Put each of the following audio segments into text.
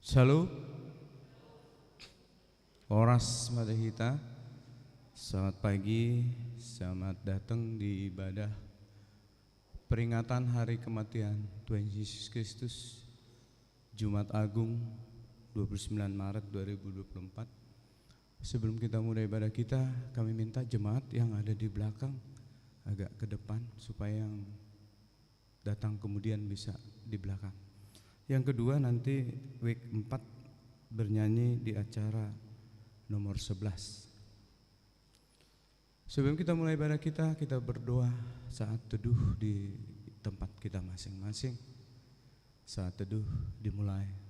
Shalom, Oras Madahita. Selamat pagi, selamat datang di ibadah peringatan hari kematian Tuhan Yesus Kristus, Jumat Agung 29 Maret 2024. Sebelum kita mulai ibadah kita, kami minta jemaat yang ada di belakang agak ke depan supaya yang datang kemudian bisa di belakang. Yang kedua, nanti week 4 bernyanyi di acara nomor 11. Sebelum kita mulai ibadah kita berdoa saat teduh di tempat kita masing-masing. Saat teduh dimulai.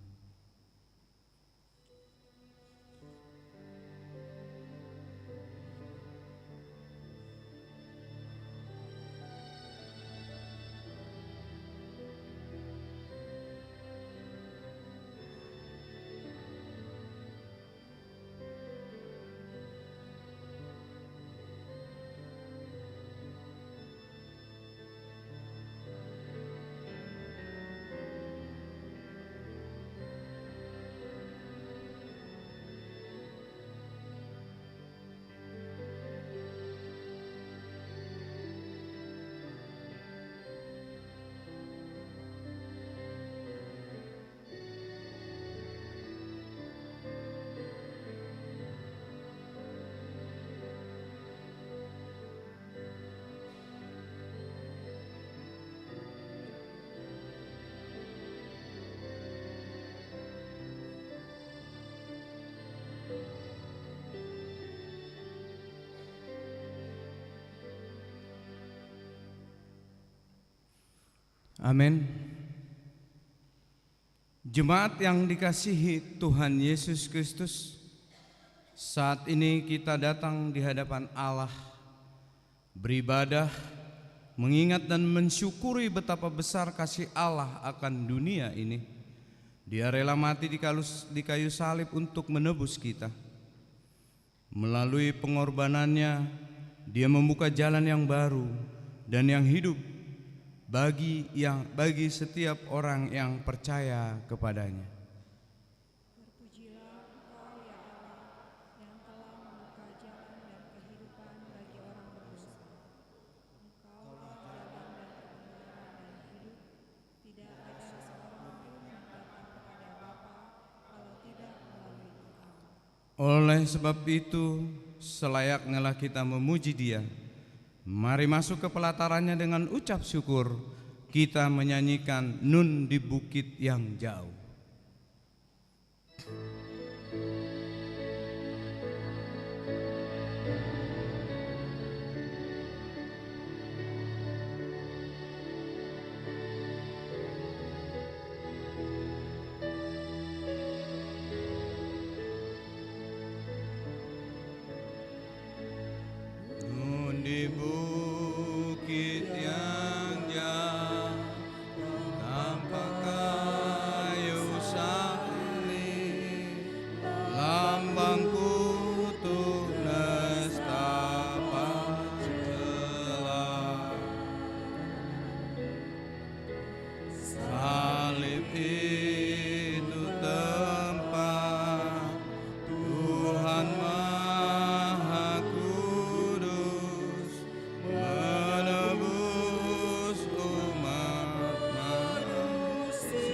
Amin. Jemaat yang dikasihi Tuhan Yesus Kristus, saat ini kita datang di hadapan Allah, beribadah, mengingat dan mensyukuri betapa besar kasih Allah akan dunia ini. Dia rela mati di kayu salib untuk menebus kita. Melalui pengorbanannya, Dia membuka jalan yang baru dan yang hidup bagi setiap orang yang percaya kepadanya. Terpujilah Engkau ya Allah, yang telah membuka jalan dan kehidupan bagi orang berdosa. Engkaulah jalan dan kebenaran dan hidup. Tidak ada seorang pun yang datang kepada Bapa kalau tidak melalui Engkau. Oleh sebab itu, selayaknya kita memuji Dia. Mari masuk ke pelatarannya dengan ucap syukur. Kita menyanyikan Nun di Bukit yang Jauh. Nun di bukit yang jauh, tanpa kayu salib, lambangku tunas tapak celah. Salib itu tempat Tuhan Maha Kudus menebus umat manusia.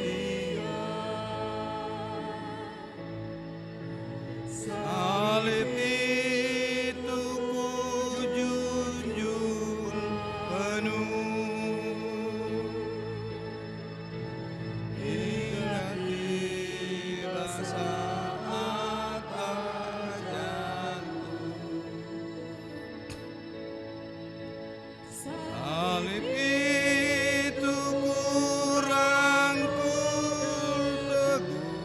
Salib itu ku junjung penuh, ingat saat jatuh. Salib itu ku rangkul teguh,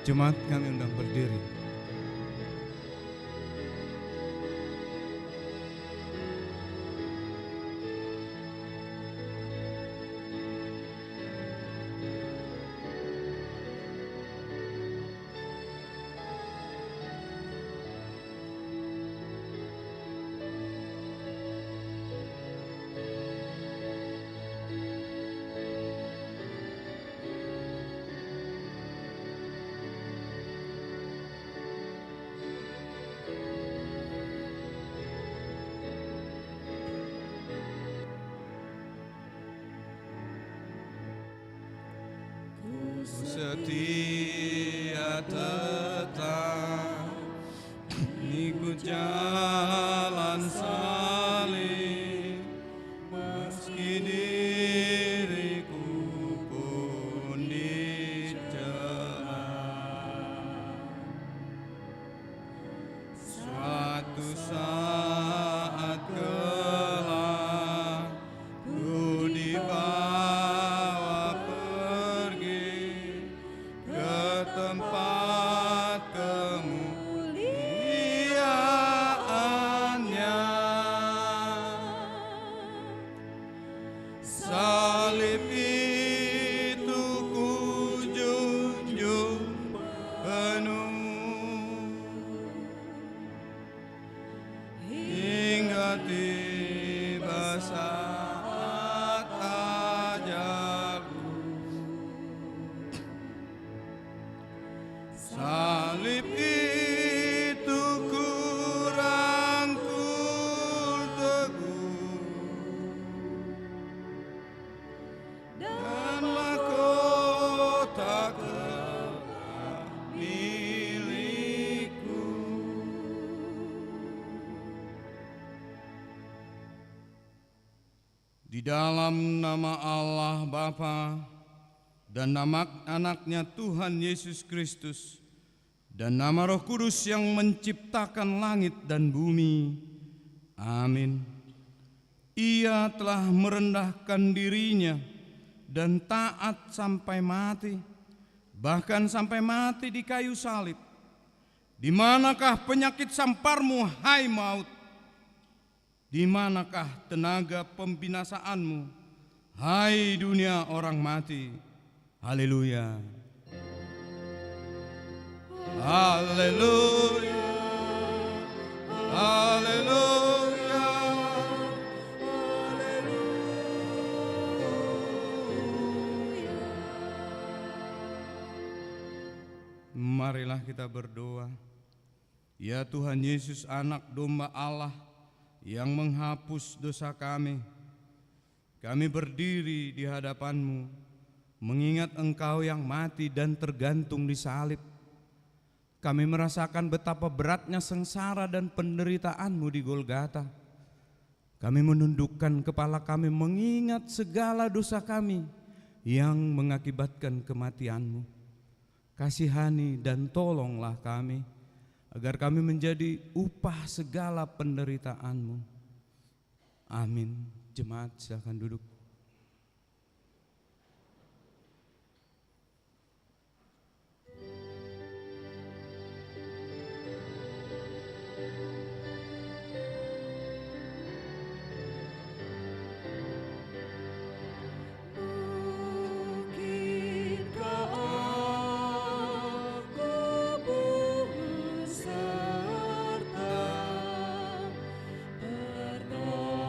Jemaat kami undang berdiri. Setia tetap ikut jalan salib, meski diriku pun dicela. Suatu saat kelak ku dibawa pergi ke tempat kemuliaannya. Salib itu ku junjung penuh hingga tiba saat ajalku. Salib itu ku rangkul teguh dan mahkota kelak milikku. Di dalam nama Allah Bapa dan nama anaknya Tuhan Yesus Kristus dan nama Roh Kudus yang menciptakan langit dan bumi. Amin. Ia telah merendahkan dirinya dan taat sampai mati, bahkan sampai mati di kayu salib. Di manakah penyakit samparmu, hai maut? Di manakah tenaga pembinasaanmu, hai dunia orang mati? Haleluya. Haleluya. Haleluya. Marilah kita berdoa. Ya Tuhan Yesus, anak domba Allah yang menghapus dosa kami berdiri di hadapan-Mu, mengingat Engkau yang mati dan tergantung di salib. Kami merasakan betapa beratnya sengsara dan penderitaan-Mu di Golgota. Kami menundukkan kepala kami mengingat segala dosa kami yang mengakibatkan kematian-Mu. Kasihani dan tolonglah kami, agar kami menjadi upah segala penderitaan-Mu. Amin. Jemaat silakan duduk. Pertolongan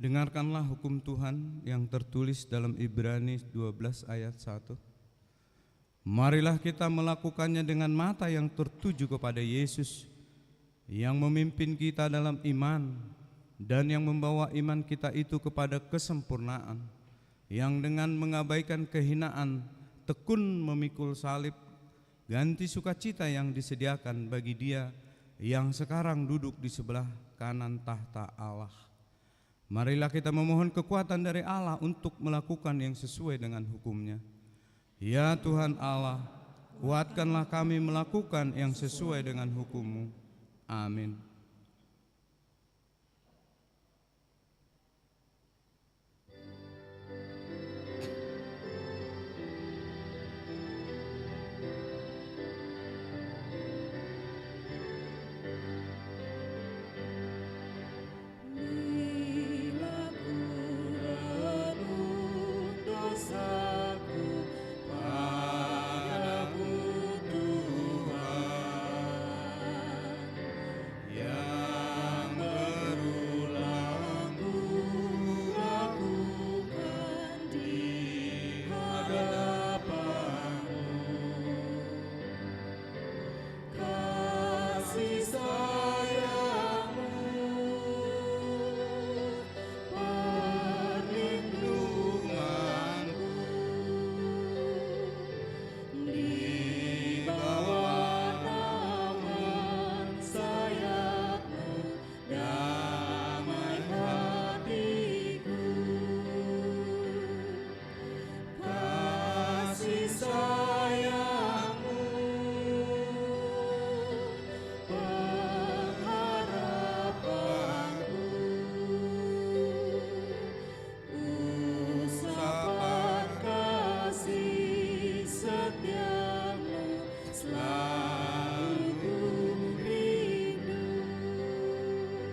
Dengarkanlah hukum Tuhan yang tertulis dalam Ibrani 12 ayat 1. Marilah kita melakukannya dengan mata yang tertuju kepada Yesus, yang memimpin kita dalam iman dan yang membawa iman kita itu kepada kesempurnaan, yang dengan mengabaikan kehinaan tekun memikul salib, ganti sukacita yang disediakan bagi Dia yang sekarang duduk di sebelah kanan tahta Allah. Marilah kita memohon kekuatan dari Allah untuk melakukan yang sesuai dengan hukum-Nya. Ya Tuhan Allah, kuatkanlah kami melakukan yang sesuai dengan hukum-Mu. Amin.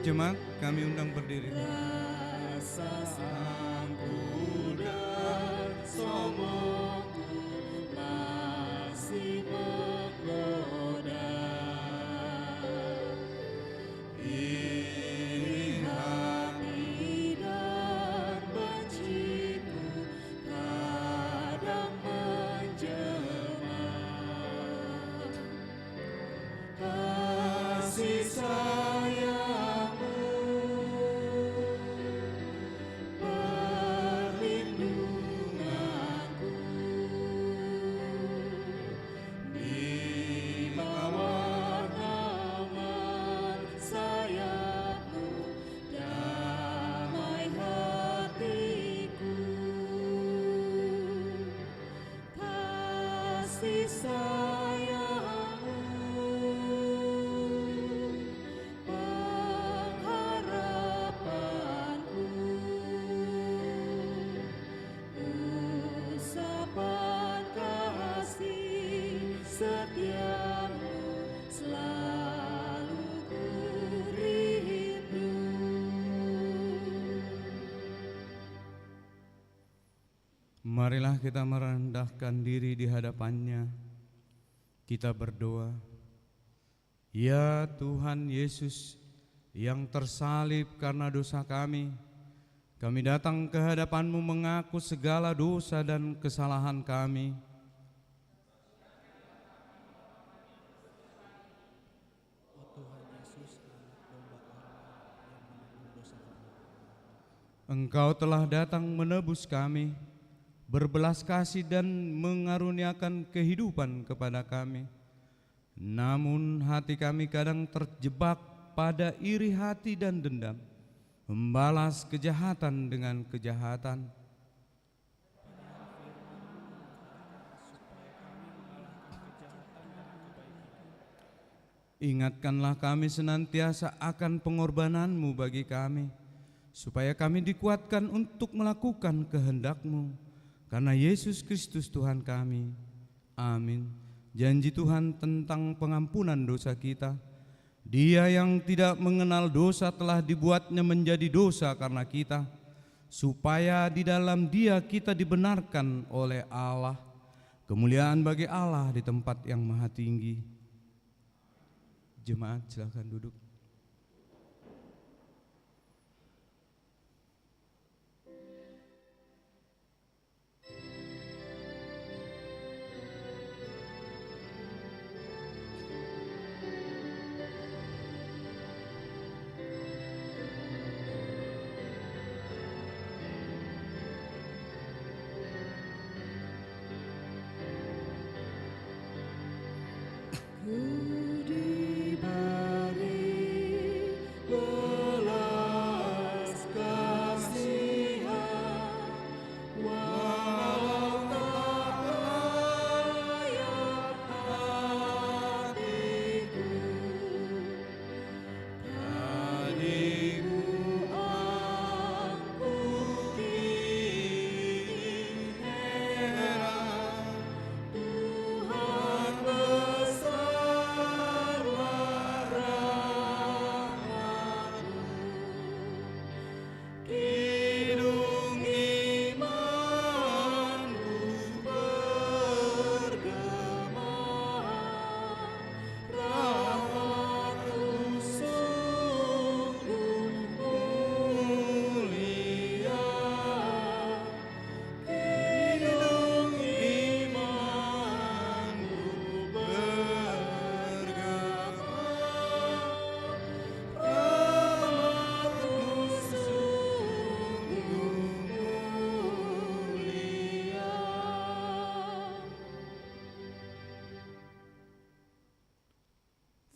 Jemaat, kami undang berdiri. Marilah kita merendahkan diri di hadapan-Nya. Kita berdoa. Ya Tuhan Yesus yang tersalib karena dosa kami datang ke hadapan-Mu mengaku segala dosa dan kesalahan kami. Engkau telah datang menebus kami, berbelas kasih dan mengaruniakan kehidupan kepada kami. Namun hati kami kadang terjebak pada iri hati dan dendam, membalas kejahatan dengan kejahatan. Ingatkanlah kami senantiasa akan pengorbanan-Mu bagi kami, supaya kami dikuatkan untuk melakukan kehendak-Mu. Karena Yesus Kristus Tuhan kami. Amin. Janji Tuhan tentang pengampunan dosa kita. Dia yang tidak mengenal dosa telah dibuatnya menjadi dosa karena kita, supaya di dalam Dia kita dibenarkan oleh Allah. Kemuliaan bagi Allah di tempat yang maha tinggi. Jemaat silakan duduk.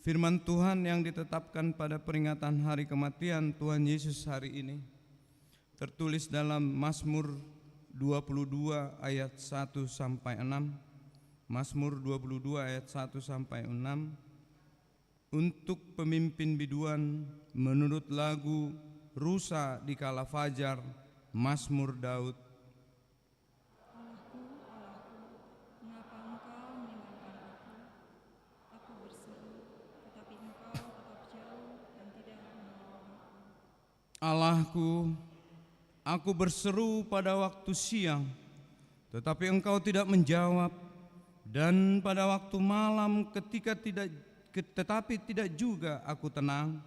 Firman Tuhan yang ditetapkan pada peringatan hari kematian Tuhan Yesus hari ini tertulis dalam Mazmur 22 ayat 1 sampai 6. Mazmur 22 ayat 1 sampai 6. Untuk pemimpin biduan menurut lagu Rusa di Kala Fajar, Mazmur Daud. Allahku, Allahku, mengapa Engkau meninggalkan aku? Aku berseru, tetapi Engkau tetap jauh dan tidak menolong aku. Allahku, aku berseru pada waktu siang, tetapi Engkau tidak menjawab, dan pada waktu malam tetapi tidak juga aku tenang.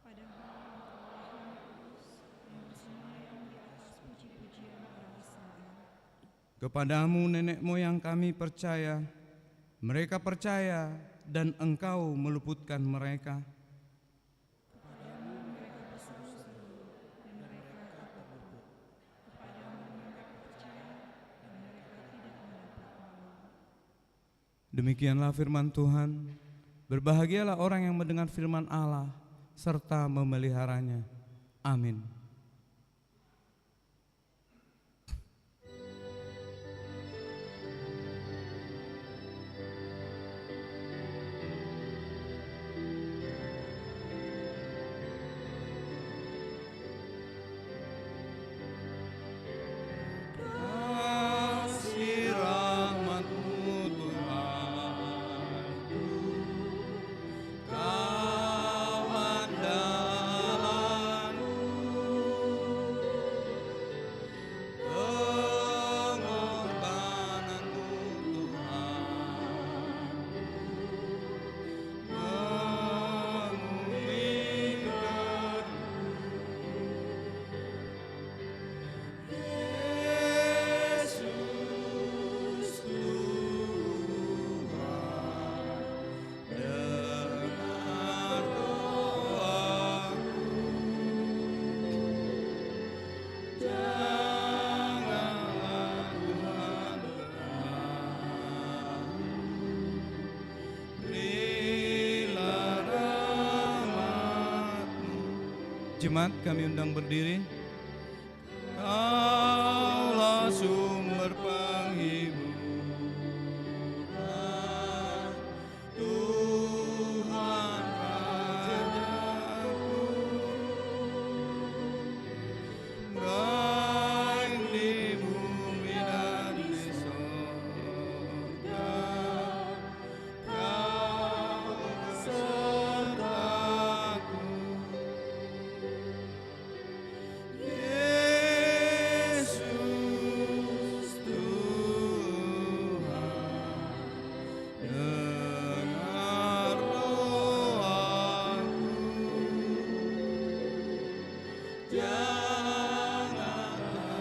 Padahal Engkaulah yang kudus, yang bersemayam di atas puji-pujian orang Israel. Kepadamu nenek moyang kami percaya, mereka percaya dan Engkau meluputkan mereka. Kepadamu mereka berseru-seru dan mereka takut. Kepadamu mereka percaya dan mereka tidak mendapat menolong. Demikianlah firman Tuhan. Berbahagialah orang yang mendengar firman Allah serta memeliharanya. Amin. Kasih rahmat-Mu Tuhanku, kawan dalanku, pengorbanan-Mu Tuhanku, memulihkanku. Yesus Tuhan, dengar doaku. Janganlah Tuhan berlalu, berilah rahmat-Mu. Jemaat, kami undang berdiri. Kaulah sumber penghiburan, Tuhan Rajaku. Baik di bumi dan di sorga, Kau besertaku. Yesus Tuhan, dengar doaku. Janganlah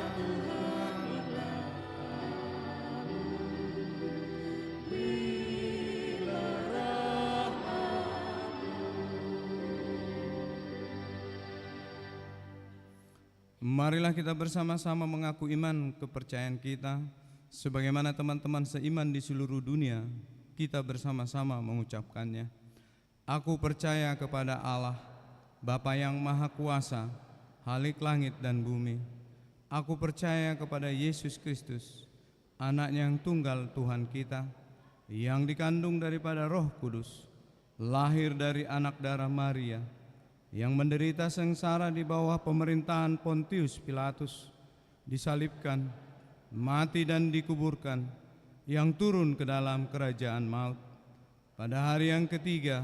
Tuhan berlalu, berilah rahmat-Mu. Marilah kita bersama-sama mengaku iman kepercayaan kita, sebagaimana teman-teman seiman di seluruh dunia, kita bersama-sama mengucapkannya. Aku percaya kepada Allah, Bapa yang Maha Kuasa, Khalik langit dan bumi. Aku percaya kepada Yesus Kristus, Anak-Nya yang tunggal Tuhan kita, yang dikandung daripada Roh Kudus, lahir dari anak darah Maria, yang menderita sengsara di bawah pemerintahan Pontius Pilatus, disalibkan, mati dan dikuburkan, yang turun ke dalam kerajaan maut. Pada hari yang ketiga,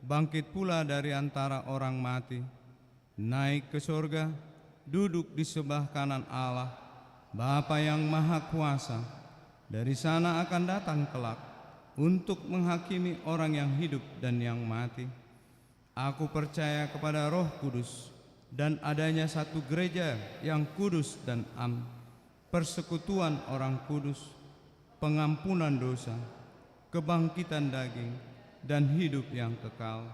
bangkit pula dari antara orang mati, naik ke sorga, duduk di sebelah kanan Allah, Bapa yang Maha Kuasa. Dari sana akan datang kelak untuk menghakimi orang yang hidup dan yang mati. Aku percaya kepada Roh Kudus dan adanya satu gereja yang kudus dan am, persekutuan orang kudus, pengampunan dosa, kebangkitan daging, dan hidup yang kekal.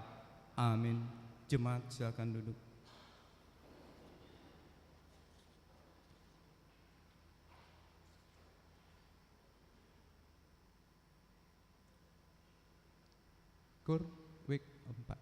Amin. Jemaat, silakan duduk. Mazkur week 4.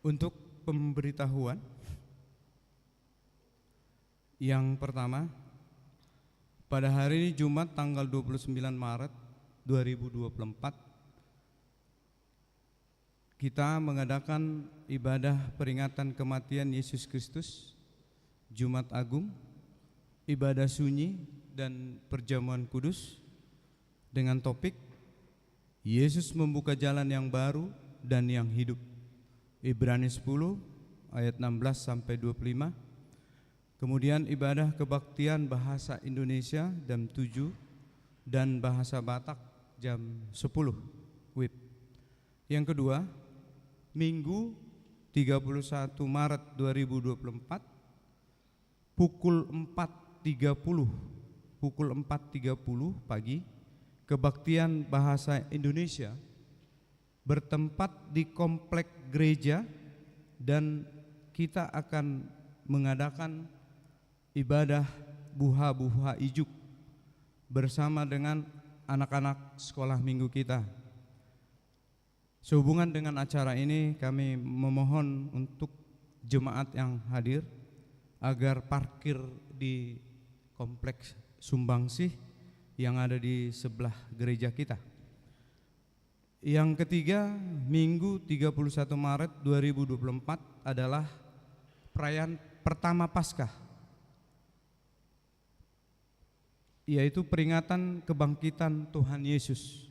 Untuk pemberitahuan yang pertama, pada hari ini Jumat tanggal 29 Maret 2024 kita mengadakan ibadah peringatan kematian Yesus Kristus, Jumat Agung, ibadah sunyi dan perjamuan kudus dengan topik Yesus membuka jalan yang baru dan yang hidup. Ibrani 10 ayat 16 sampai 25. Kemudian ibadah kebaktian bahasa Indonesia jam 7 dan bahasa Batak jam 10 WIB. Yang kedua, Minggu 31 Maret 2024 pukul 4.30 pagi, kebaktian bahasa Indonesia bertempat di komplek gereja dan kita akan mengadakan ibadah buha-buha ijuk bersama dengan anak-anak sekolah minggu kita. Sehubungan dengan acara ini kami memohon untuk jemaat yang hadir agar parkir di kompleks Sumbangsih yang ada di sebelah gereja kita. Yang ketiga, Minggu 31 Maret 2024 adalah perayaan pertama Paskah, yaitu peringatan kebangkitan Tuhan Yesus.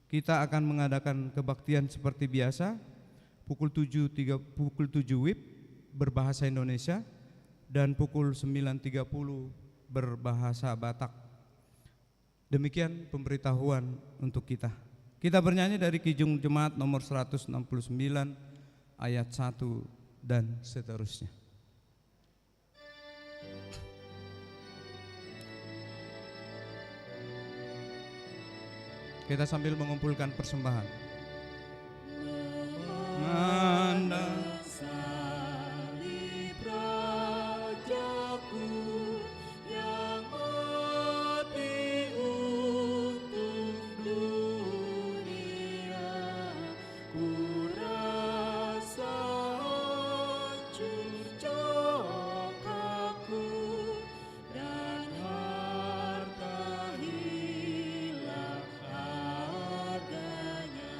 Kita akan mengadakan kebaktian seperti biasa pukul 7 WIB berbahasa Indonesia dan pukul 9.30 berbahasa Batak. Demikian pemberitahuan untuk kita. Kita bernyanyi dari Kijung Jemaat nomor 169 ayat 1 dan seterusnya. Kita sambil mengumpulkan persembahan. Mandang salib rajaku yang mati untuk dunia, ku rasa hancur cokaku dan harta hilang harganya.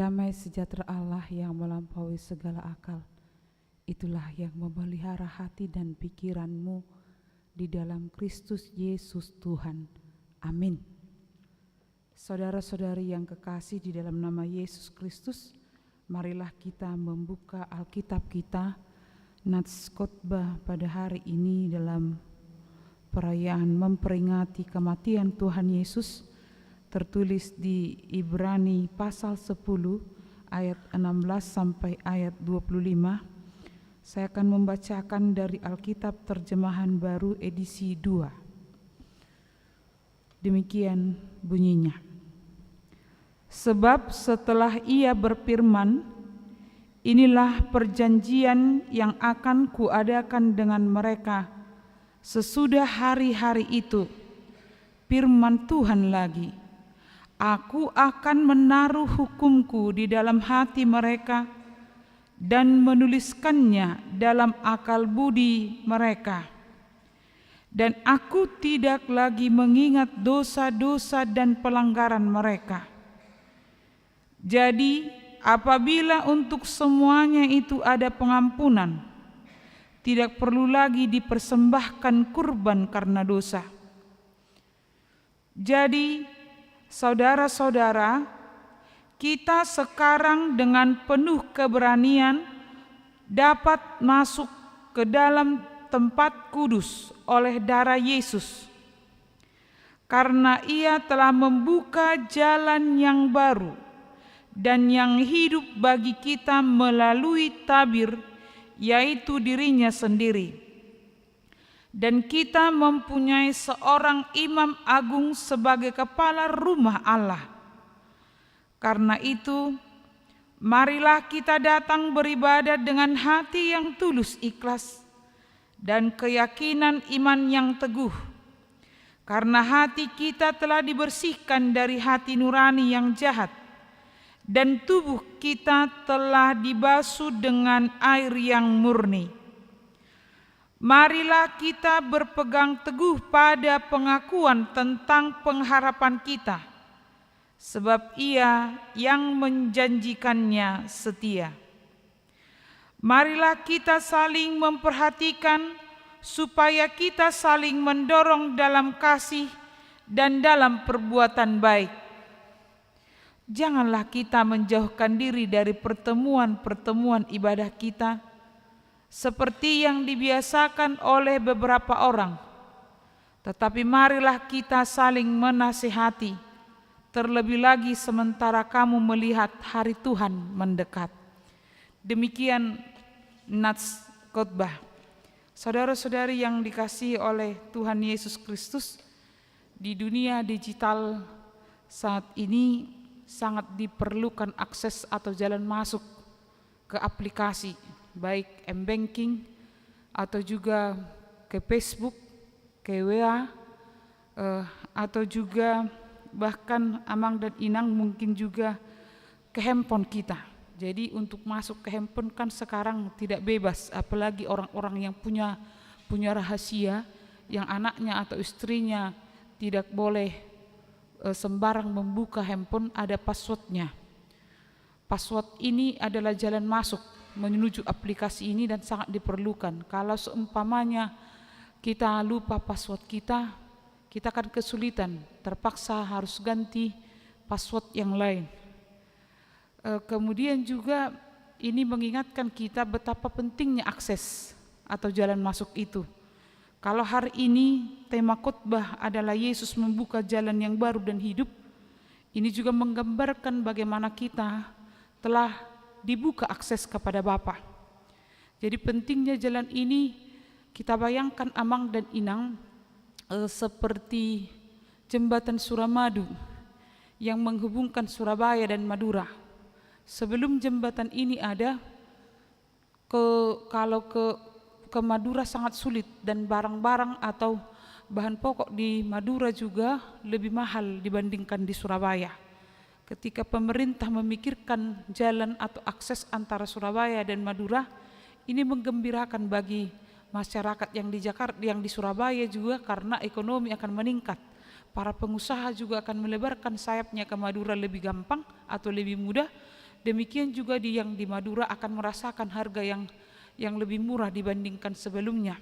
Damai sejahtera Allah yang melampaui segala akal, itulah yang memelihara hati dan pikiranmu di dalam Kristus Yesus Tuhan. Amin. Saudara-saudari yang kekasih di dalam nama Yesus Kristus, marilah kita membuka Alkitab kita, Nats Khotbah pada hari ini dalam perayaan memperingati kematian Tuhan Yesus, tertulis di Ibrani pasal 10 ayat 16 sampai ayat 25. Saya akan membacakan dari Alkitab Terjemahan Baru edisi 2. Demikian bunyinya. Sebab setelah Ia berfirman, inilah perjanjian yang akan kuadakan dengan mereka sesudah hari-hari itu. Firman Tuhan lagi, Aku akan menaruh hukumku di dalam hati mereka dan menuliskannya dalam akal budi mereka. Dan aku tidak lagi mengingat dosa-dosa dan pelanggaran mereka. Jadi apabila untuk semuanya itu ada pengampunan, tidak perlu lagi dipersembahkan kurban karena dosa. Jadi saudara-saudara, kita sekarang dengan penuh keberanian dapat masuk ke dalam tempat kudus oleh darah Yesus, karena Ia telah membuka jalan yang baru dan yang hidup bagi kita melalui tabir, yaitu dirinya sendiri. Dan kita mempunyai seorang imam agung sebagai kepala rumah Allah. Karena itu, marilah kita datang beribadah dengan hati yang tulus ikhlas dan keyakinan iman yang teguh. Karena hati kita telah dibersihkan dari hati nurani yang jahat, dan tubuh kita telah dibasuh dengan air yang murni. Marilah kita berpegang teguh pada pengakuan tentang pengharapan kita, sebab Ia yang menjanjikannya setia. Marilah kita saling memperhatikan, supaya kita saling mendorong dalam kasih dan dalam perbuatan baik. Janganlah kita menjauhkan diri dari pertemuan-pertemuan ibadah kita, seperti yang dibiasakan oleh beberapa orang. Tetapi marilah kita saling menasihati, terlebih lagi sementara kamu melihat hari Tuhan mendekat. Demikian Nats Khotbah. Saudara-saudari yang dikasihi oleh Tuhan Yesus Kristus, di dunia digital saat ini sangat diperlukan akses atau jalan masuk ke aplikasi, baik m-banking atau juga ke Facebook, ke WA, atau juga bahkan Amang dan Inang mungkin juga ke handphone kita. Jadi untuk masuk ke handphone kan sekarang tidak bebas, apalagi orang-orang yang punya rahasia, yang anaknya atau istrinya tidak boleh sembarang membuka handphone, ada passwordnya. Password ini adalah jalan masuk menuju aplikasi ini dan sangat diperlukan. Kalau seumpamanya kita lupa password kita akan kesulitan, terpaksa harus ganti password yang lain. Kemudian juga ini mengingatkan kita betapa pentingnya akses atau jalan masuk itu. Kalau hari ini tema khotbah adalah Yesus membuka jalan yang baru dan hidup, ini juga menggambarkan bagaimana kita telah dibuka akses kepada Bapa. Jadi pentingnya jalan ini kita bayangkan Amang dan Inang seperti jembatan Suramadu yang menghubungkan Surabaya dan Madura. Sebelum jembatan ini ada, kalau ke Madura sangat sulit, dan barang-barang atau bahan pokok di Madura juga lebih mahal dibandingkan di Surabaya. Ketika pemerintah memikirkan jalan atau akses antara Surabaya dan Madura, ini menggembirakan bagi masyarakat yang di Jakarta, yang di Surabaya juga, karena ekonomi akan meningkat. Para pengusaha juga akan melebarkan sayapnya ke Madura lebih gampang atau lebih mudah, Demikian juga yang di Madura akan merasakan harga yang lebih murah dibandingkan sebelumnya.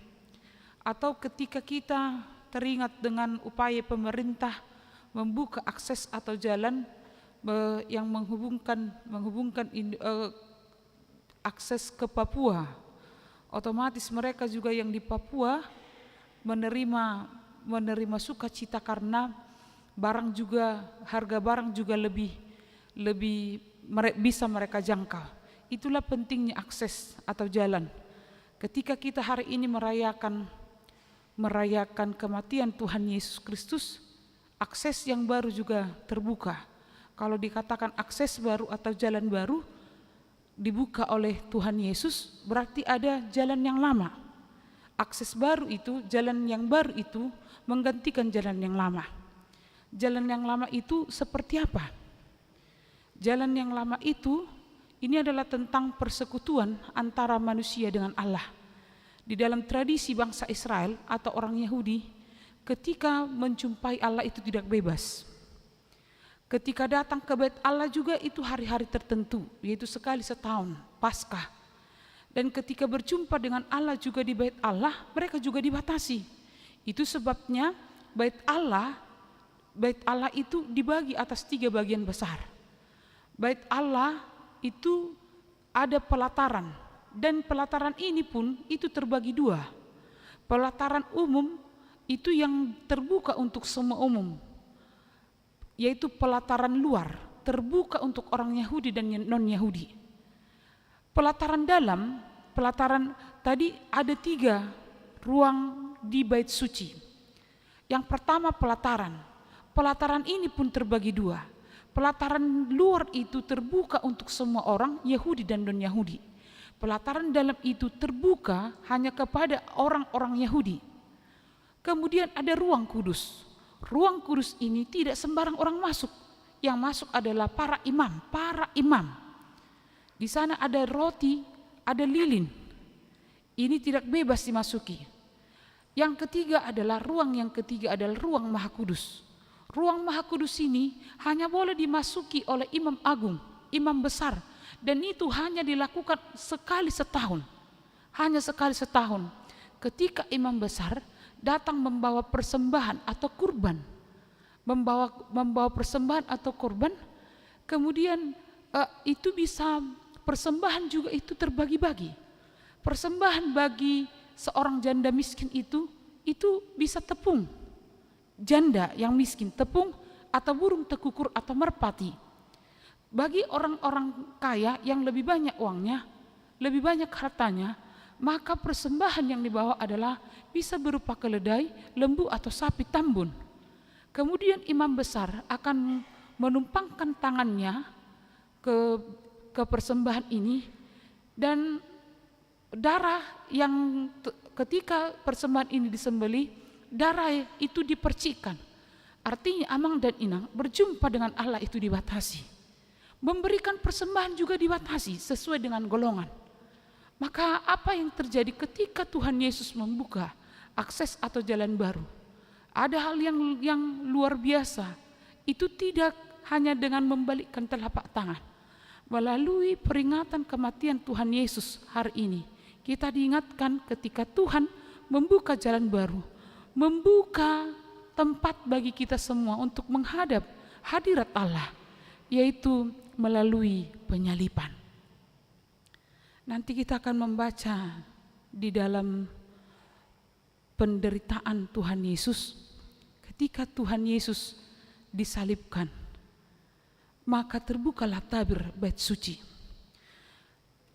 Atau ketika kita teringat dengan upaya pemerintah membuka akses atau jalan yang menghubungkan akses ke Papua, otomatis mereka juga yang di Papua menerima sukacita karena harga barang juga lebih bisa mereka jangkau. Itulah pentingnya akses atau jalan. Ketika kita hari ini merayakan kematian Tuhan Yesus Kristus, akses yang baru juga terbuka. Kalau dikatakan akses baru atau jalan baru dibuka oleh Tuhan Yesus, berarti ada jalan yang lama. Akses baru itu, jalan yang baru itu menggantikan jalan yang lama. Jalan yang lama itu seperti apa? Jalan yang lama itu, ini adalah tentang persekutuan antara manusia dengan Allah. Di dalam tradisi bangsa Israel atau orang Yahudi, ketika menjumpai Allah itu tidak bebas. Ketika datang ke bait Allah juga itu hari-hari tertentu, yaitu sekali setahun, Paskah. Dan ketika berjumpa dengan Allah juga di bait Allah, mereka juga dibatasi. Itu sebabnya bait Allah itu dibagi atas 3 bagian besar. Bait Allah itu ada pelataran, dan pelataran ini pun itu terbagi 2. Pelataran umum itu yang terbuka untuk semua umum, yaitu pelataran luar, terbuka untuk orang Yahudi dan non-Yahudi. Pelataran dalam, pelataran tadi ada 3 ruang di bait suci. Yang pertama pelataran ini pun terbagi 2. Pelataran luar itu terbuka untuk semua orang Yahudi dan non-Yahudi. Pelataran dalam itu terbuka hanya kepada orang-orang Yahudi. Kemudian ada ruang kudus. Ruang kudus ini tidak sembarang orang masuk. Yang masuk adalah para imam. Di sana ada roti, ada lilin. Ini tidak bebas dimasuki. Yang ketiga adalah ruang ruang Maha Kudus. Ruang Maha Kudus ini hanya boleh dimasuki oleh imam agung, imam besar, dan itu hanya dilakukan sekali setahun. Hanya sekali setahun. Ketika imam besar datang membawa persembahan atau kurban, membawa persembahan atau kurban, kemudian itu bisa persembahan juga itu terbagi-bagi. Persembahan bagi seorang janda miskin itu bisa tepung, janda yang miskin tepung atau burung tekukur atau merpati. Bagi orang-orang kaya yang lebih banyak uangnya, lebih banyak hartanya, maka persembahan yang dibawa adalah bisa berupa keledai, lembu atau sapi tambun. Kemudian imam besar akan menumpangkan tangannya ke persembahan ini, dan darah yang ketika persembahan ini disembelih, darah itu dipercikkan. Artinya amang dan inang berjumpa dengan Allah itu dibatasi. Memberikan persembahan juga dibatasi sesuai dengan golongan. Maka apa yang terjadi ketika Tuhan Yesus membuka akses atau jalan baru? Ada hal yang luar biasa. Itu tidak hanya dengan membalikkan telapak tangan. Melalui peringatan kematian Tuhan Yesus hari ini, kita diingatkan ketika Tuhan membuka jalan baru, membuka tempat bagi kita semua untuk menghadap hadirat Allah, yaitu melalui penyaliban. Nanti kita akan membaca di dalam penderitaan Tuhan Yesus. Ketika Tuhan Yesus disalibkan, maka terbukalah tabir bait suci.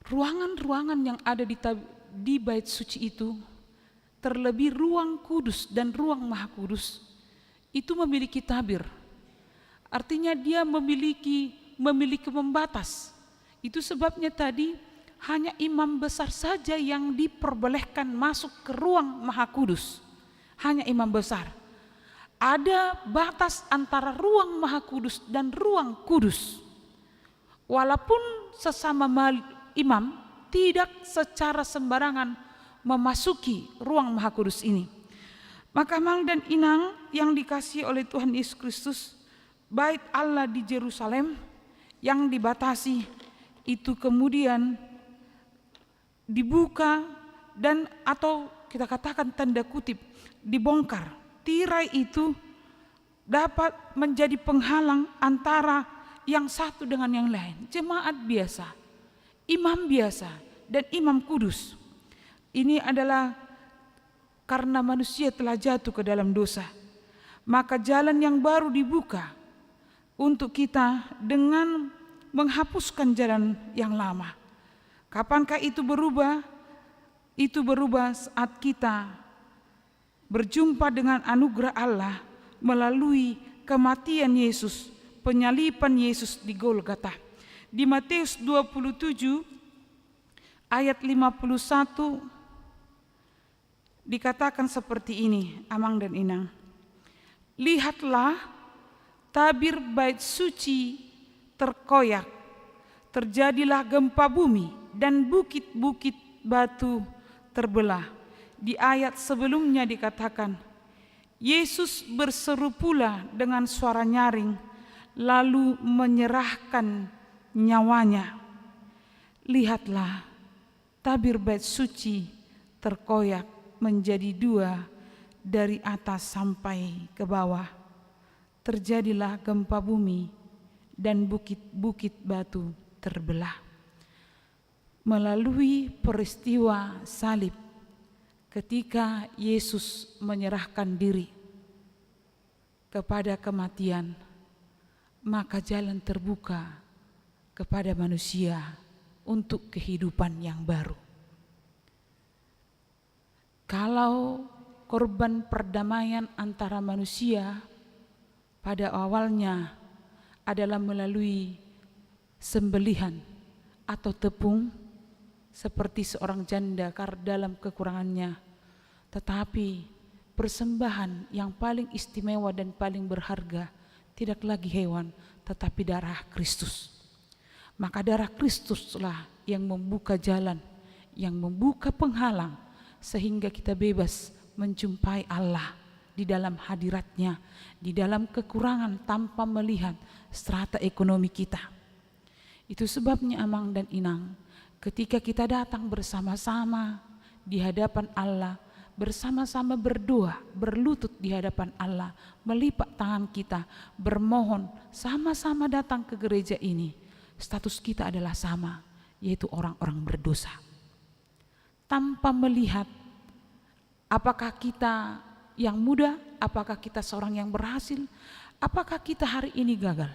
Ruangan-ruangan yang ada di bait suci itu, terlebih ruang kudus dan ruang Maha Kudus, itu memiliki tabir. Artinya dia memiliki pembatas. Itu sebabnya tadi hanya imam besar saja yang diperbolehkan masuk ke ruang Maha Kudus. Hanya imam besar. Ada batas antara ruang Maha Kudus dan ruang kudus. Walaupun sesama imam tidak secara sembarangan memasuki ruang Maha Kudus ini. Maka Mang dan Inang yang dikasihi oleh Tuhan Yesus Kristus, bait Allah di Yerusalem yang dibatasi itu kemudian dibuka dan atau kita katakan tanda kutip dibongkar, tirai itu dapat menjadi penghalang antara yang satu dengan yang lain. Jemaat biasa, imam biasa, dan imam kudus. Ini adalah karena manusia telah jatuh ke dalam dosa. Maka jalan yang baru dibuka untuk kita dengan menghapuskan jalan yang lama. Kapankah itu berubah? Itu berubah saat kita berjumpa dengan anugerah Allah melalui kematian Yesus, penyaliban Yesus di Golgota. Di Matius 27 ayat 51 dikatakan seperti ini, Amang dan Inang. Lihatlah, tabir bait suci terkoyak, terjadilah gempa bumi dan bukit-bukit batu terbelah. Di ayat sebelumnya dikatakan, Yesus berseru pula dengan suara nyaring, lalu menyerahkan nyawanya. Lihatlah, tabir bait suci terkoyak menjadi dua dari atas sampai ke bawah. Terjadilah gempa bumi dan bukit-bukit batu terbelah. Melalui peristiwa salib, ketika Yesus menyerahkan diri kepada kematian, maka jalan terbuka kepada manusia untuk kehidupan yang baru. Kalau korban perdamaian antara manusia pada awalnya adalah melalui sembelihan atau tepung, seperti seorang janda dalam kekurangannya, tetapi persembahan yang paling istimewa dan paling berharga tidak lagi hewan, tetapi darah Kristus. Maka darah Kristuslah yang membuka jalan, yang membuka penghalang, sehingga kita bebas menjumpai Allah di dalam hadiratnya, di dalam kekurangan tanpa melihat strata ekonomi kita. Itu sebabnya Amang dan Inang, ketika kita datang bersama-sama di hadapan Allah, bersama-sama berdoa, berlutut di hadapan Allah, melipat tangan kita, bermohon, sama-sama datang ke gereja ini, status kita adalah sama, yaitu orang-orang berdosa. Tanpa melihat apakah kita yang muda, apakah kita seorang yang berhasil, apakah kita hari ini gagal,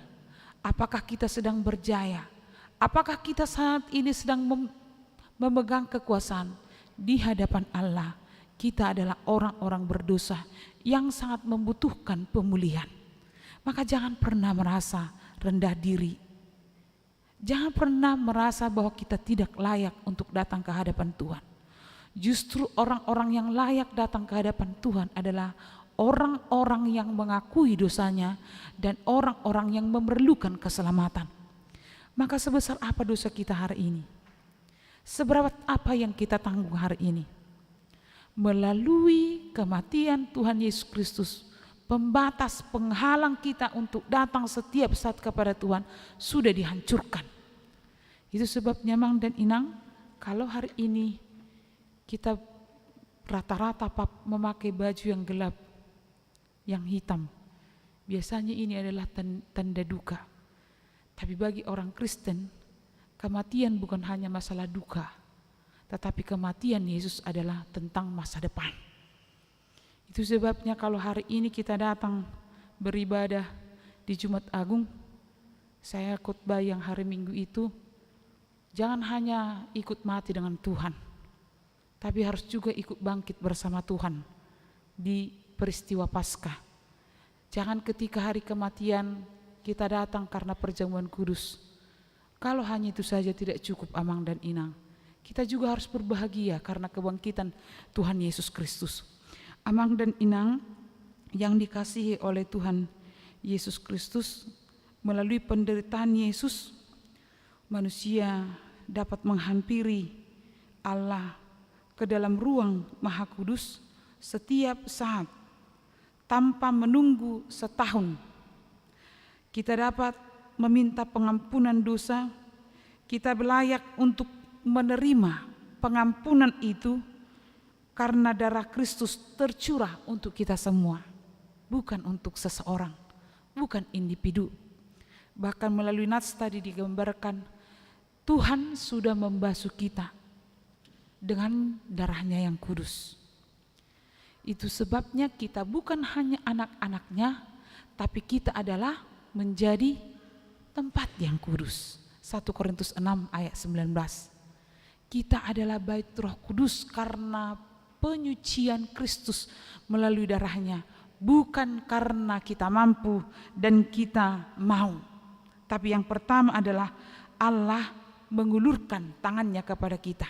apakah kita sedang berjaya, apakah kita saat ini sedang memegang kekuasaan. Di hadapan Allah, kita adalah orang-orang berdosa yang sangat membutuhkan pemulihan. Maka jangan pernah merasa rendah diri. Jangan pernah merasa bahwa kita tidak layak untuk datang ke hadapan Tuhan. Justru orang-orang yang layak datang ke hadapan Tuhan adalah orang-orang yang mengakui dosanya dan orang-orang yang memerlukan keselamatan. Maka sebesar apa dosa kita hari ini? Seberat apa yang kita tanggung hari ini? Melalui kematian Tuhan Yesus Kristus, pembatas penghalang kita untuk datang setiap saat kepada Tuhan sudah dihancurkan. Itu sebabnya Mang dan Inang, kalau hari ini kita rata-rata memakai baju yang gelap, yang hitam, biasanya ini adalah tanda duka. Tapi bagi orang Kristen, kematian bukan hanya masalah duka, tetapi kematian Yesus adalah tentang masa depan. Itu sebabnya kalau hari ini kita datang beribadah di Jumat Agung, saya khotbah yang hari Minggu itu, jangan hanya ikut mati dengan Tuhan, tapi harus juga ikut bangkit bersama Tuhan di peristiwa Paskah. Jangan ketika hari kematian kita datang karena perjamuan kudus. Kalau hanya itu saja tidak cukup Amang dan Inang. Kita juga harus berbahagia karena kebangkitan Tuhan Yesus Kristus. Amang dan Inang yang dikasihi oleh Tuhan Yesus Kristus, melalui penderitaan Yesus, manusia dapat menghampiri Allah ke dalam ruang Maha Kudus setiap saat tanpa menunggu setahun. Kita dapat meminta pengampunan dosa, Kita layak untuk menerima pengampunan itu karena darah Kristus tercurah untuk kita semua, bukan untuk seseorang, bukan individu. Bahkan melalui nats tadi digambarkan, Tuhan sudah membasuh kita dengan darahnya yang kudus. Itu sebabnya kita bukan hanya anak-anaknya, tapi kita adalah menjadi tempat yang kudus. 1 Korintus 6 ayat 19. Kita adalah bait Roh Kudus karena penyucian Kristus melalui darahnya, bukan karena kita mampu dan kita mau. Tapi yang pertama adalah Allah mengulurkan tangannya kepada kita.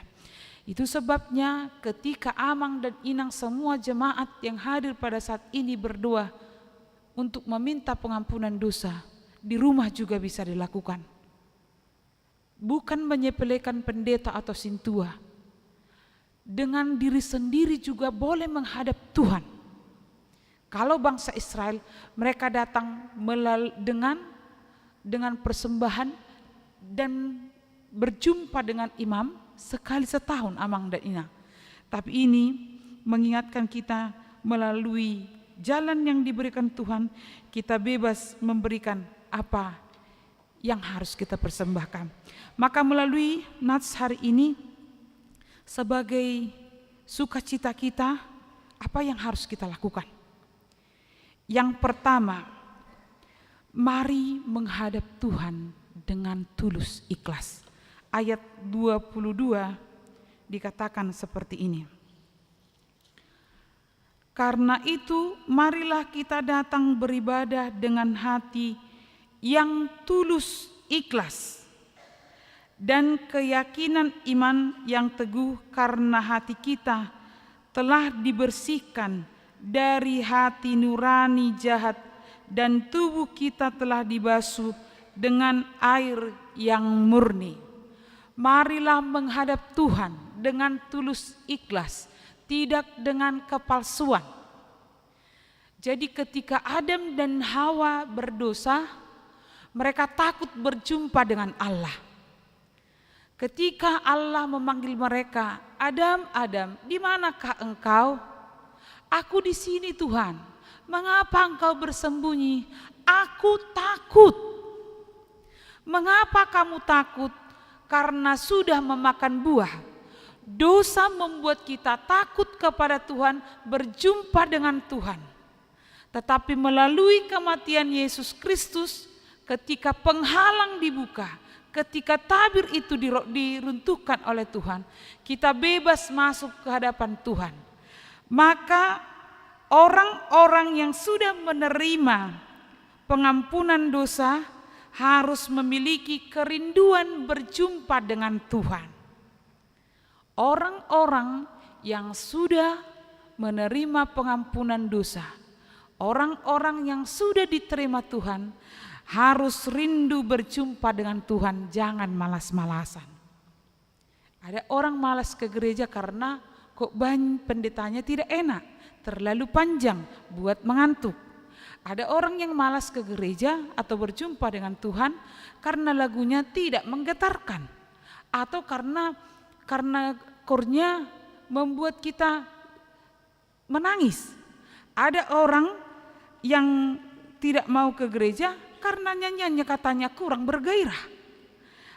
Itu sebabnya ketika Amang dan Inang semua jemaat yang hadir pada saat ini berdoa untuk meminta pengampunan dosa, di rumah juga bisa dilakukan. Bukan menyepelekan pendeta atau sintua. Dengan diri sendiri juga boleh menghadap Tuhan. Kalau bangsa Israel, mereka datang dengan persembahan dan berjumpa dengan imam sekali setahun, Amang dan Inang. Tapi ini mengingatkan kita melalui jalan yang diberikan Tuhan, kita bebas memberikan apa yang harus kita persembahkan. Maka melalui nats hari ini, sebagai sukacita kita, apa yang harus kita lakukan? Yang pertama, mari menghadap Tuhan dengan tulus ikhlas. Ayat 22 dikatakan seperti ini. Karena itu marilah kita datang beribadah dengan hati yang tulus ikhlas dan keyakinan iman yang teguh, karena hati kita telah dibersihkan dari hati nurani jahat dan tubuh kita telah dibasuh dengan air yang murni. Marilah menghadap Tuhan dengan tulus ikhlas, tidak dengan kepalsuan. Jadi ketika Adam dan Hawa berdosa, mereka takut berjumpa dengan Allah. Ketika Allah memanggil mereka, Adam, Adam, di manakah engkau? Aku di sini Tuhan. Mengapa engkau bersembunyi? Aku takut. Mengapa kamu takut? Karena sudah memakan buah. Dosa membuat kita takut kepada Tuhan, berjumpa dengan Tuhan. Tetapi melalui kematian Yesus Kristus, ketika penghalang dibuka, ketika tabir itu diruntuhkan oleh Tuhan, kita bebas masuk ke hadapan Tuhan. Maka orang-orang yang sudah menerima pengampunan dosa harus memiliki kerinduan berjumpa dengan Tuhan. Orang-orang yang sudah menerima pengampunan dosa, orang-orang yang sudah diterima Tuhan, harus rindu berjumpa dengan Tuhan, jangan malas-malasan. Ada orang malas ke gereja karena kok pendetanya tidak enak, terlalu panjang buat mengantuk. Ada orang yang malas ke gereja atau berjumpa dengan Tuhan karena lagunya tidak menggetarkan, atau karena kornya membuat kita menangis. Ada orang yang tidak mau ke gereja karena nyanyiannya katanya kurang bergairah.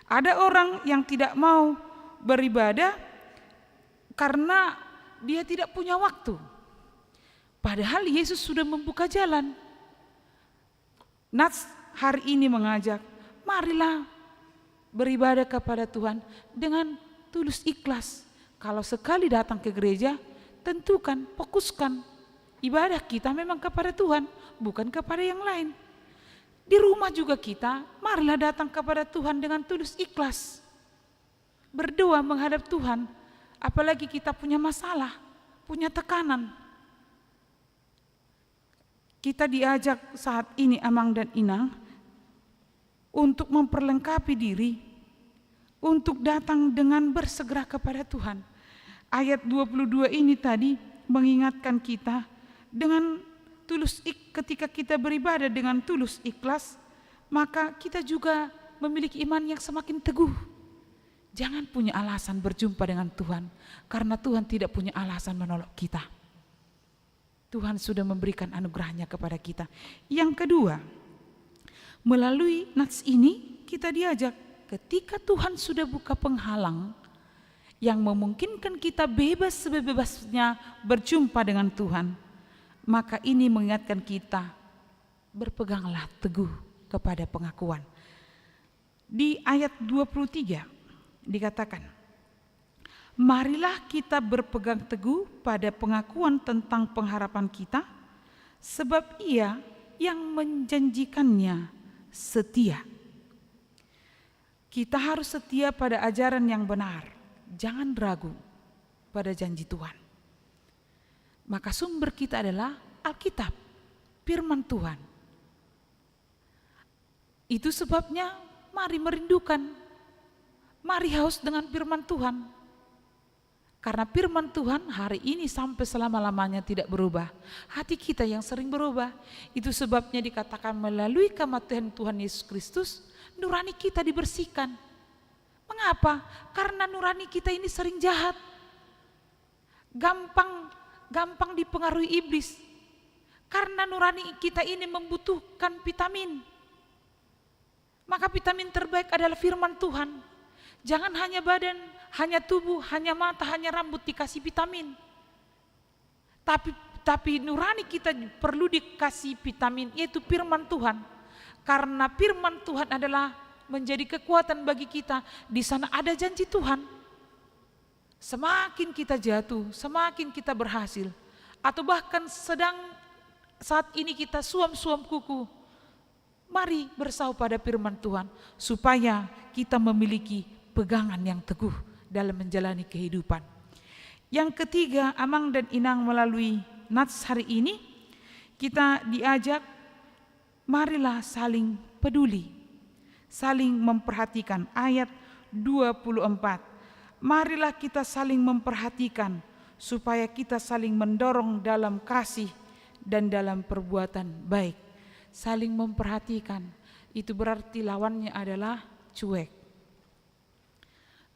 Ada orang yang tidak mau beribadah karena dia tidak punya waktu. Padahal Yesus sudah membuka jalan. Nats hari ini mengajak, marilah beribadah kepada Tuhan dengan tulus ikhlas. Kalau sekali datang ke gereja, tentukan, fokuskan ibadah kita memang kepada Tuhan, bukan kepada yang lain. Di rumah juga kita, marilah datang kepada Tuhan dengan tulus ikhlas. Berdoa menghadap Tuhan, apalagi kita punya masalah, punya tekanan. Kita diajak saat ini Amang dan Inang untuk memperlengkapi diri, untuk datang dengan bersegera kepada Tuhan. Ayat 22 ini tadi mengingatkan kita dengan ketika kita beribadah dengan tulus ikhlas, maka kita juga memiliki iman yang semakin teguh. Jangan punya alasan berjumpa dengan Tuhan, karena Tuhan tidak punya alasan menolak kita. Tuhan sudah memberikan anugerahnya kepada kita. Yang kedua, melalui nats ini kita diajak, ketika Tuhan sudah buka penghalang yang memungkinkan kita bebas sebebasnya berjumpa dengan Tuhan, maka ini mengingatkan kita, berpeganglah teguh kepada pengakuan. Di ayat 23 dikatakan, marilah kita berpegang teguh pada pengakuan tentang pengharapan kita, sebab Ia yang menjanjikannya setia. Kita harus setia pada ajaran yang benar, jangan ragu pada janji Tuhan. Maka sumber kita adalah Alkitab, firman Tuhan. Itu sebabnya mari merindukan, mari haus dengan firman Tuhan. Karena firman Tuhan hari ini sampai selama-lamanya tidak berubah. Hati kita yang sering berubah. Itu sebabnya dikatakan melalui kematian Tuhan Yesus Kristus, nurani kita dibersihkan. Mengapa? Karena nurani kita ini sering jahat. Gampang dipengaruhi iblis. Karena nurani kita ini membutuhkan vitamin. Maka vitamin terbaik adalah firman Tuhan. Jangan hanya badan, hanya tubuh, hanya mata, hanya rambut dikasih vitamin. Tapi nurani kita perlu dikasih vitamin, yaitu firman Tuhan. Karena firman Tuhan adalah menjadi kekuatan bagi kita. Di sana ada janji Tuhan. Semakin kita jatuh, semakin kita berhasil. Atau bahkan saat ini kita suam-suam kuku. Mari bersau pada firman Tuhan supaya kita memiliki pegangan yang teguh dalam menjalani kehidupan. Yang ketiga, Amang dan Inang, melalui nats hari ini kita diajak, marilah saling peduli, saling memperhatikan. Ayat 24, marilah kita saling memperhatikan supaya kita saling mendorong dalam kasih dan dalam perbuatan baik. Saling memperhatikan, itu berarti lawannya adalah cuek.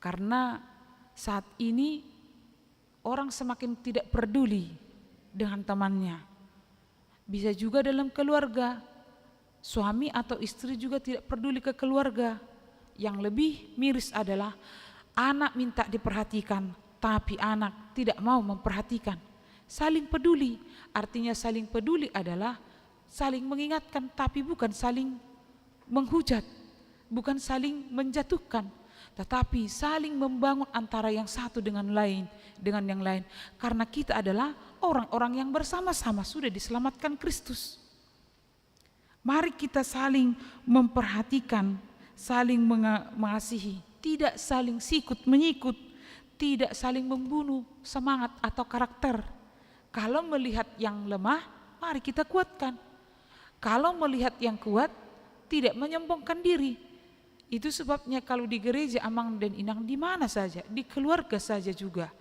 Karena saat ini orang semakin tidak peduli dengan temannya. Bisa juga dalam keluarga, suami atau istri juga tidak peduli ke keluarga. Yang lebih miris adalah anak minta diperhatikan, tapi anak tidak mau memperhatikan. Saling peduli, artinya saling peduli adalah saling mengingatkan, tapi bukan saling menghujat, bukan saling menjatuhkan, tetapi saling membangun antara yang satu dengan yang lain. Karena kita adalah orang-orang yang bersama-sama sudah diselamatkan Kristus. Mari kita saling memperhatikan, saling mengasihi, tidak saling sikut menyikut, tidak saling membunuh semangat atau karakter. Kalau melihat yang lemah, mari kita kuatkan. Kalau melihat yang kuat, tidak menyombongkan diri. Itu sebabnya kalau di gereja Amang dan Inang, di mana saja, di keluarga saja juga,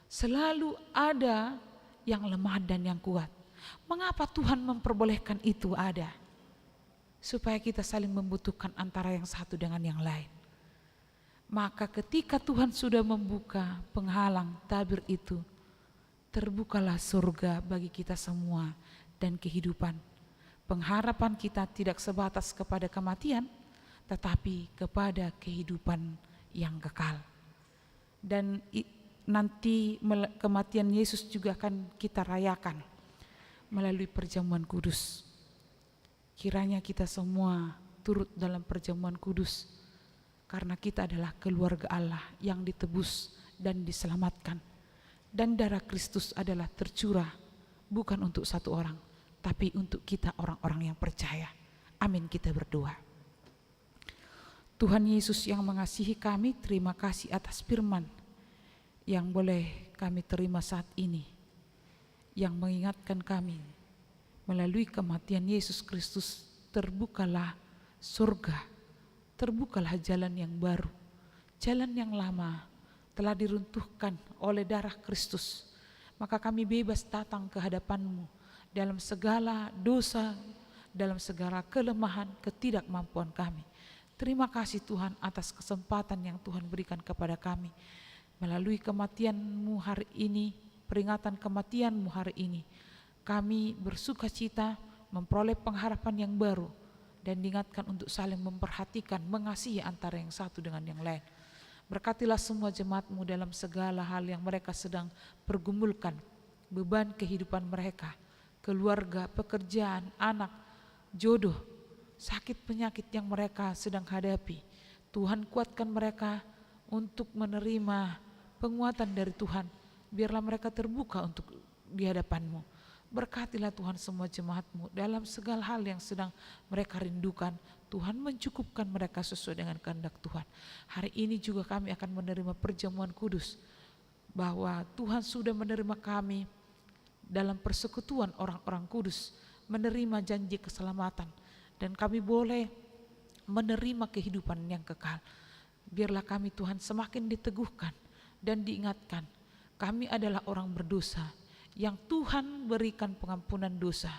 selalu ada yang lemah dan yang kuat. Mengapa Tuhan memperbolehkan itu ada? Supaya kita saling membutuhkan antara yang satu dengan yang lain. Maka ketika Tuhan sudah membuka penghalang tabir itu, terbukalah surga bagi kita semua dan kehidupan. Pengharapan kita tidak sebatas kepada kematian, tetapi kepada kehidupan yang kekal. Dan nanti kematian Yesus juga akan kita rayakan melalui perjamuan kudus. Kiranya kita semua turut dalam perjamuan kudus, karena kita adalah keluarga Allah yang ditebus dan diselamatkan. Dan darah Kristus adalah tercurah bukan untuk satu orang, tapi untuk kita orang-orang yang percaya. Amin, kita berdoa. Tuhan Yesus yang mengasihi kami, terima kasih atas firman yang boleh kami terima saat ini, yang mengingatkan kami melalui kematian Yesus Kristus terbukalah surga, terbukalah jalan yang baru. Jalan yang lama telah diruntuhkan oleh darah Kristus, maka kami bebas datang ke hadapan-Mu dalam segala dosa, dalam segala kelemahan, ketidakmampuan kami. Terima kasih Tuhan atas kesempatan yang Tuhan berikan kepada kami. Melalui kematian-Mu hari ini, peringatan kematian-Mu hari ini, kami bersuka cita memperoleh pengharapan yang baru dan diingatkan untuk saling memperhatikan, mengasihi antara yang satu dengan yang lain. Berkatilah semua jemaat-Mu dalam segala hal yang mereka sedang pergumulkan, beban kehidupan mereka, keluarga, pekerjaan, anak, jodoh, sakit penyakit yang mereka sedang hadapi. Tuhan kuatkan mereka untuk menerima penguatan dari Tuhan. Biarlah mereka terbuka untuk di hadapan-Mu. Berkatilah Tuhan semua jemaat-Mu dalam segala hal yang sedang mereka rindukan. Tuhan mencukupkan mereka sesuai dengan kehendak Tuhan. Hari ini juga kami akan menerima perjamuan kudus, bahwa Tuhan sudah menerima kami dalam persekutuan orang-orang kudus, menerima janji keselamatan, dan kami boleh menerima kehidupan yang kekal. Biarlah kami Tuhan semakin diteguhkan dan diingatkan, kami adalah orang berdosa yang Tuhan berikan pengampunan dosa,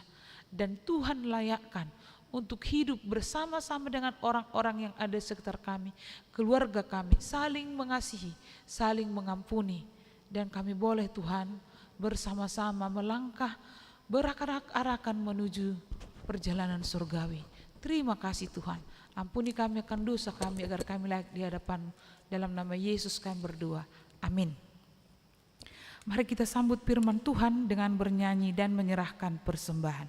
dan Tuhan layakkan untuk hidup bersama-sama dengan orang-orang yang ada sekitar kami, keluarga kami, saling mengasihi, saling mengampuni, dan kami boleh Tuhan bersama-sama melangkah berakar-arakan menuju perjalanan surgawi. Terima kasih Tuhan, ampuni kami akan dosa kami agar kami layak di hadapan. Dalam nama Yesus kami berdoa, amin. Mari kita sambut firman Tuhan dengan bernyanyi dan menyerahkan persembahan.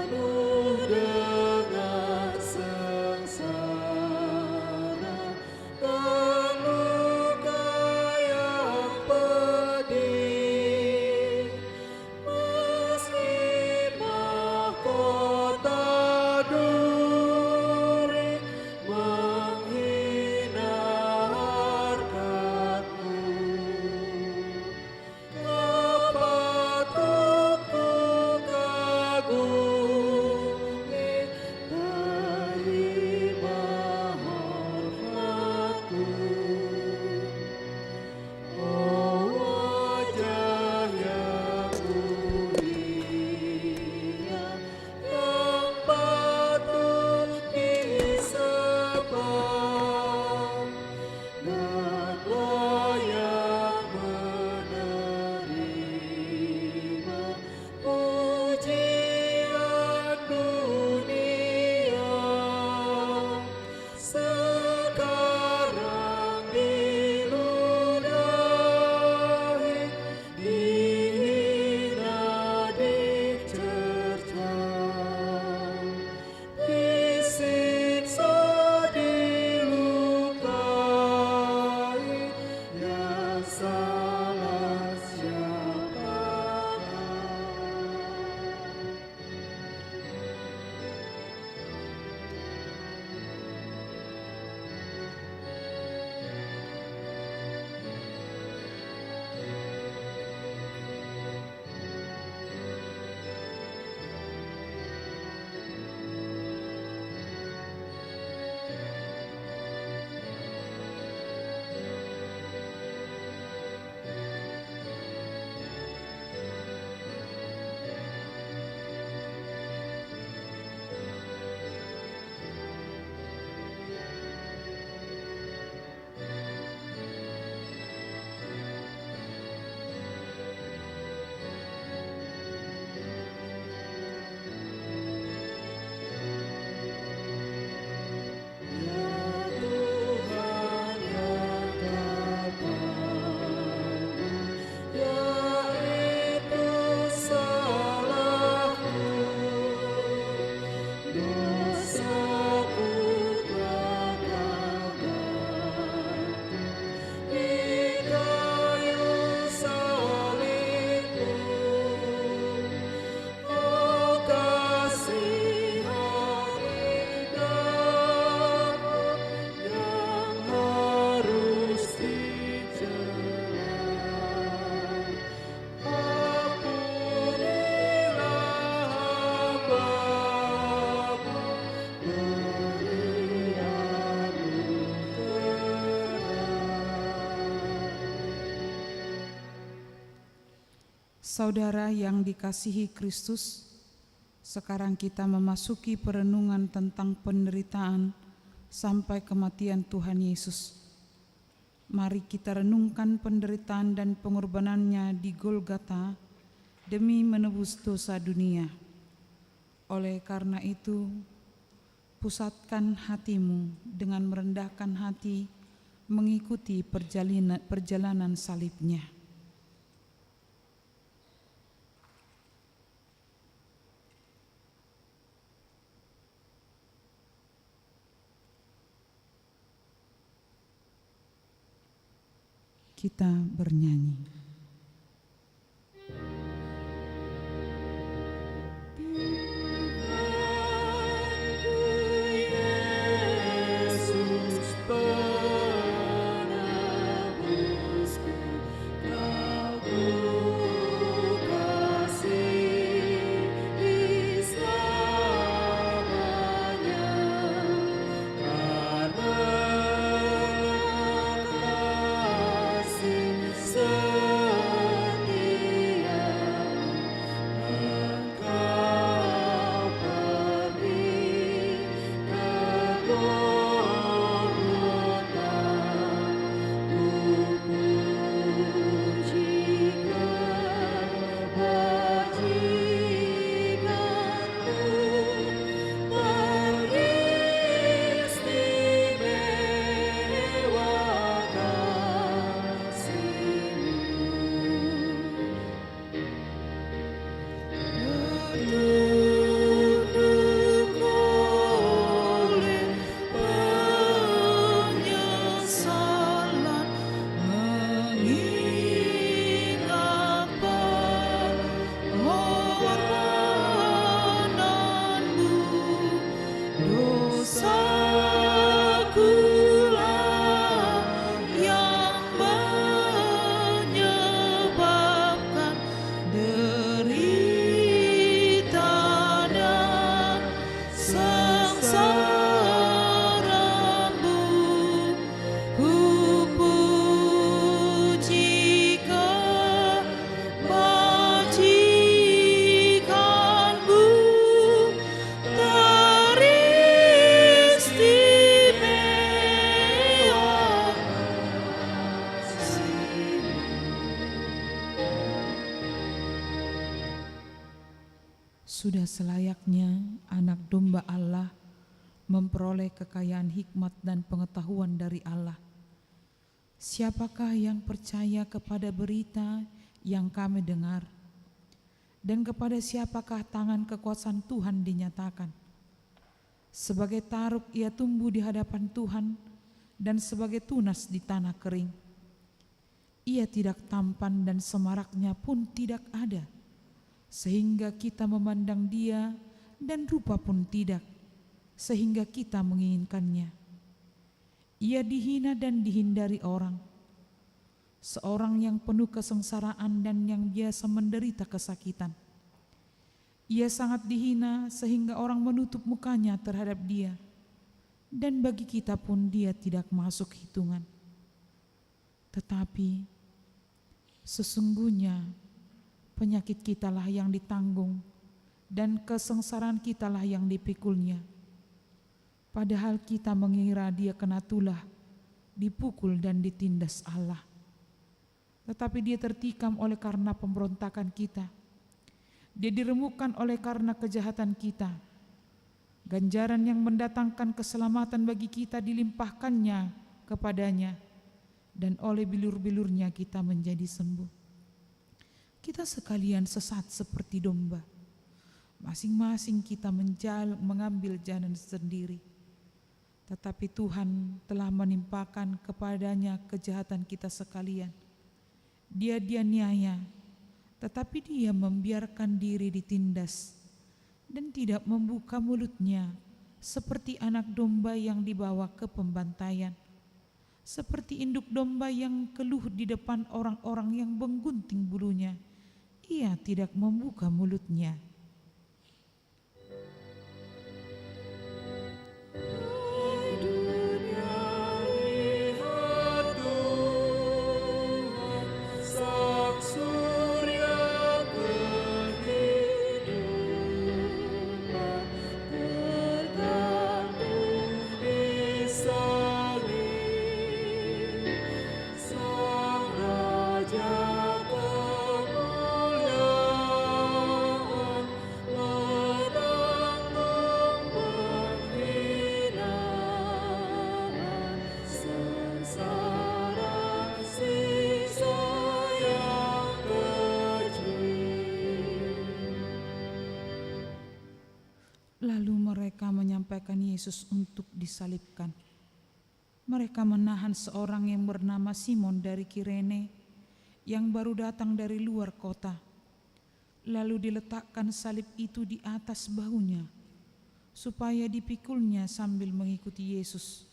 Penuh Saudara yang dikasihi Kristus, sekarang kita memasuki perenungan tentang penderitaan sampai kematian Tuhan Yesus. Mari kita renungkan penderitaan dan pengorbanannya di Golgota demi menebus dosa dunia. Oleh karena itu, pusatkan hatimu dengan merendahkan hati mengikuti perjalanan salibnya. Kita bernyanyi. Sudah selayaknya anak domba Allah memperoleh kekayaan hikmat dan pengetahuan dari Allah. Siapakah yang percaya kepada berita yang kami dengar? Dan kepada siapakah tangan kekuasaan Tuhan dinyatakan? Sebagai taruk ia tumbuh di hadapan Tuhan dan sebagai tunas di tanah kering. Ia tidak tampan dan semaraknya pun tidak ada, sehingga kita memandang dia, dan rupa pun tidak, sehingga kita menginginkannya. Ia dihina dan dihindari orang, seorang yang penuh kesengsaraan dan yang biasa menderita kesakitan. Ia sangat dihina sehingga orang menutup mukanya terhadap dia, dan bagi kita pun dia tidak masuk hitungan. Tetapi sesungguhnya penyakit kitalah yang ditanggung dan kesengsaraan kitalah yang dipikulnya. Padahal kita mengira dia kena tulah, dipukul dan ditindas Allah. Tetapi dia tertikam oleh karena pemberontakan kita. Dia diremukkan oleh karena kejahatan kita. Ganjaran yang mendatangkan keselamatan bagi kita dilimpahkannya kepadanya, dan oleh bilur-bilurnya kita menjadi sembuh. Kita sekalian sesat seperti domba. Masing-masing kita mengambil jalan sendiri. Tetapi Tuhan telah menimpakan kepadanya kejahatan kita sekalian. Dia dianiaya, tetapi dia membiarkan diri ditindas dan tidak membuka mulutnya, seperti anak domba yang dibawa ke pembantaian, seperti induk domba yang keluh di depan orang-orang yang menggunting bulunya. Ia tidak membuka mulutnya. Sang Surya Lalu mereka menyampaikan Yesus untuk disalibkan. Mereka menahan seorang yang bernama Simon dari Kirene yang baru datang dari luar kota. Lalu diletakkan salib itu di atas bahunya supaya dipikulnya sambil mengikuti Yesus.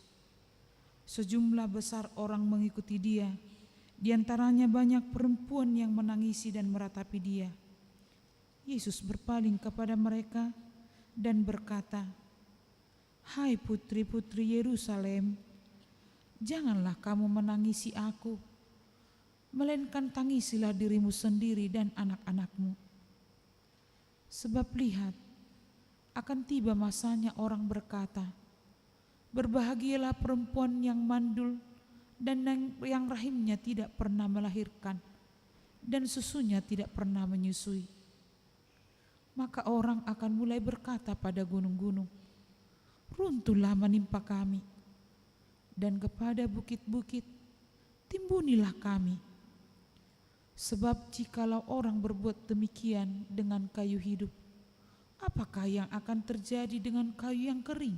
Sejumlah besar orang mengikuti dia, di antaranya banyak perempuan yang menangisi dan meratapi dia. Yesus berpaling kepada mereka dan berkata, "Hai putri-putri Yerusalem, janganlah kamu menangisi aku, melainkan tangisilah dirimu sendiri dan anak-anakmu. Sebab lihat, akan tiba masanya orang berkata, berbahagialah perempuan yang mandul dan yang rahimnya tidak pernah melahirkan dan susunya tidak pernah menyusui. Maka orang akan mulai berkata pada gunung-gunung, runtuhlah menimpa kami, dan kepada bukit-bukit, timbunilah kami. Sebab jikalau orang berbuat demikian dengan kayu hidup, apakah yang akan terjadi dengan kayu yang kering?"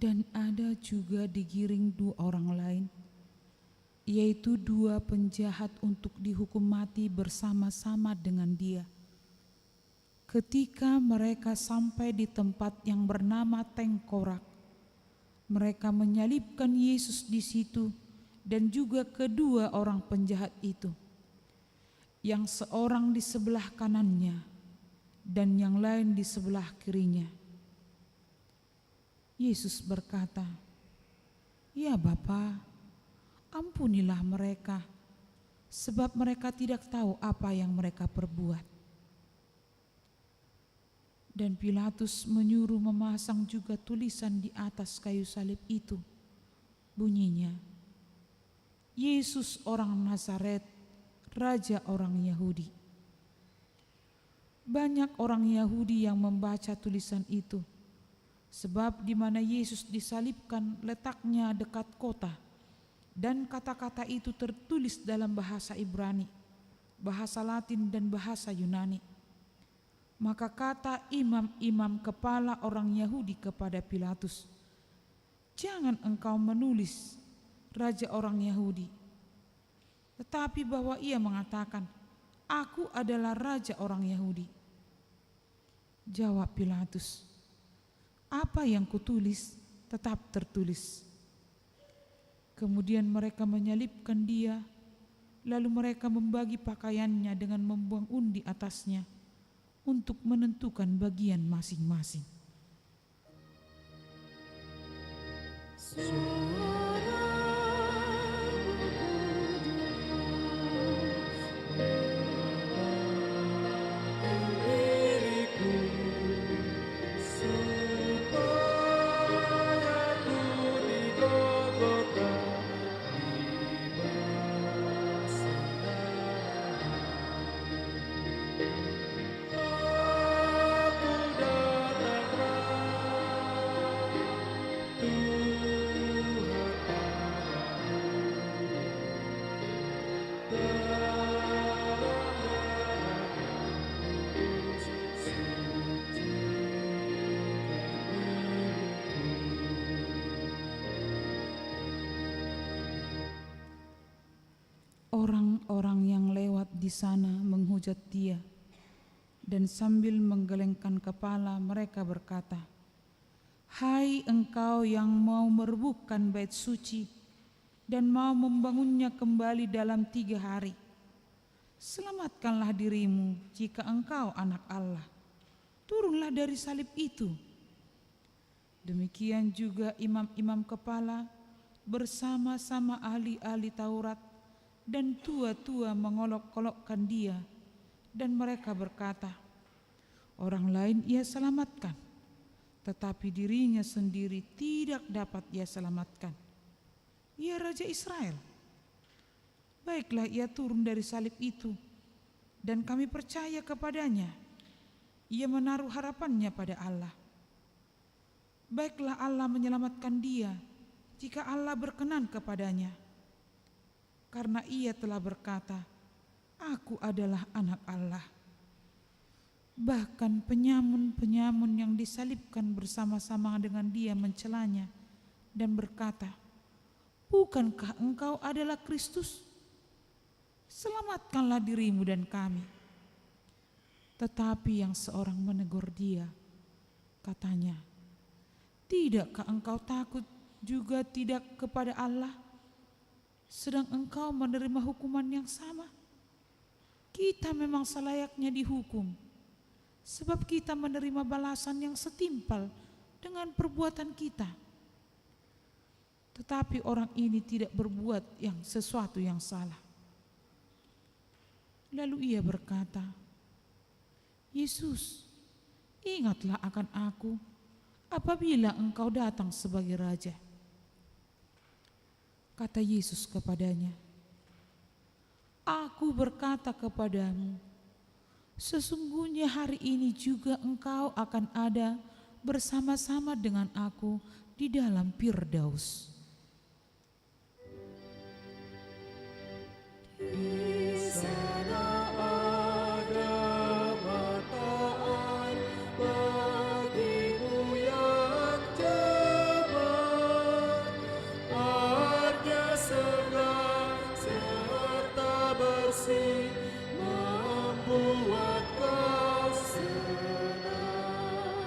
Dan ada juga digiring 2 orang lain, yaitu 2 penjahat untuk dihukum mati bersama-sama dengan dia. Ketika mereka sampai di tempat yang bernama Tengkorak, mereka menyalibkan Yesus di situ dan juga kedua orang penjahat itu, yang seorang di sebelah kanannya dan yang lain di sebelah kirinya. Yesus berkata, "Ya Bapa, ampunilah mereka, sebab mereka tidak tahu apa yang mereka perbuat." Dan Pilatus menyuruh memasang juga tulisan di atas kayu salib itu. Bunyinya, "Yesus orang Nazaret, Raja orang Yahudi." Banyak orang Yahudi yang membaca tulisan itu, sebab di mana Yesus disalibkan letaknya dekat kota, dan kata-kata itu tertulis dalam bahasa Ibrani, bahasa Latin dan bahasa Yunani. Maka kata imam-imam kepala orang Yahudi kepada Pilatus, "Jangan engkau menulis Raja orang Yahudi, tetapi bahwa ia mengatakan, 'Aku adalah Raja orang Yahudi.'" Jawab Pilatus, "Apa yang kutulis tetap tertulis." Kemudian mereka menyalibkan dia, lalu mereka membagi pakaiannya dengan membuang undi atasnya untuk menentukan bagian masing-masing. Orang-orang yang lewat di sana menghujat dia, dan sambil menggelengkan kepala mereka berkata, "Hai engkau yang mau merobohkan bait suci dan mau membangunnya kembali dalam 3 hari, selamatkanlah dirimu jika engkau anak Allah. Turunlah dari salib itu. Demikian juga imam-imam kepala bersama-sama ahli-ahli Taurat dan tua-tua mengolok-olokkan dia, dan mereka berkata, orang lain ia selamatkan, tetapi dirinya sendiri tidak dapat ia selamatkan. Ia Raja Israel. Baiklah ia turun dari salib itu, dan kami percaya kepadanya. Ia menaruh harapannya pada Allah. Baiklah Allah menyelamatkan dia jika Allah berkenan kepadanya. Karena ia telah berkata, aku adalah anak Allah. Bahkan penyamun-penyamun yang disalibkan bersama-sama dengan dia mencelanya dan berkata, bukankah engkau adalah Kristus? Selamatkanlah dirimu dan kami. Tetapi yang seorang menegur dia, katanya, tidakkah engkau takut juga tidak kepada Allah, sedang engkau menerima hukuman yang sama? Kita memang selayaknya dihukum, sebab kita menerima balasan yang setimpal dengan perbuatan kita. Tetapi orang ini tidak berbuat sesuatu yang salah. Lalu ia berkata, Yesus, ingatlah akan aku apabila engkau datang sebagai raja. Kata Yesus kepadanya, aku berkata kepadamu, sesungguhnya hari ini juga engkau akan ada bersama-sama dengan aku di dalam Firdaus. Di sana ada mataan bagimu yang cepat, arnya segar serta bersih, membuat kau senang.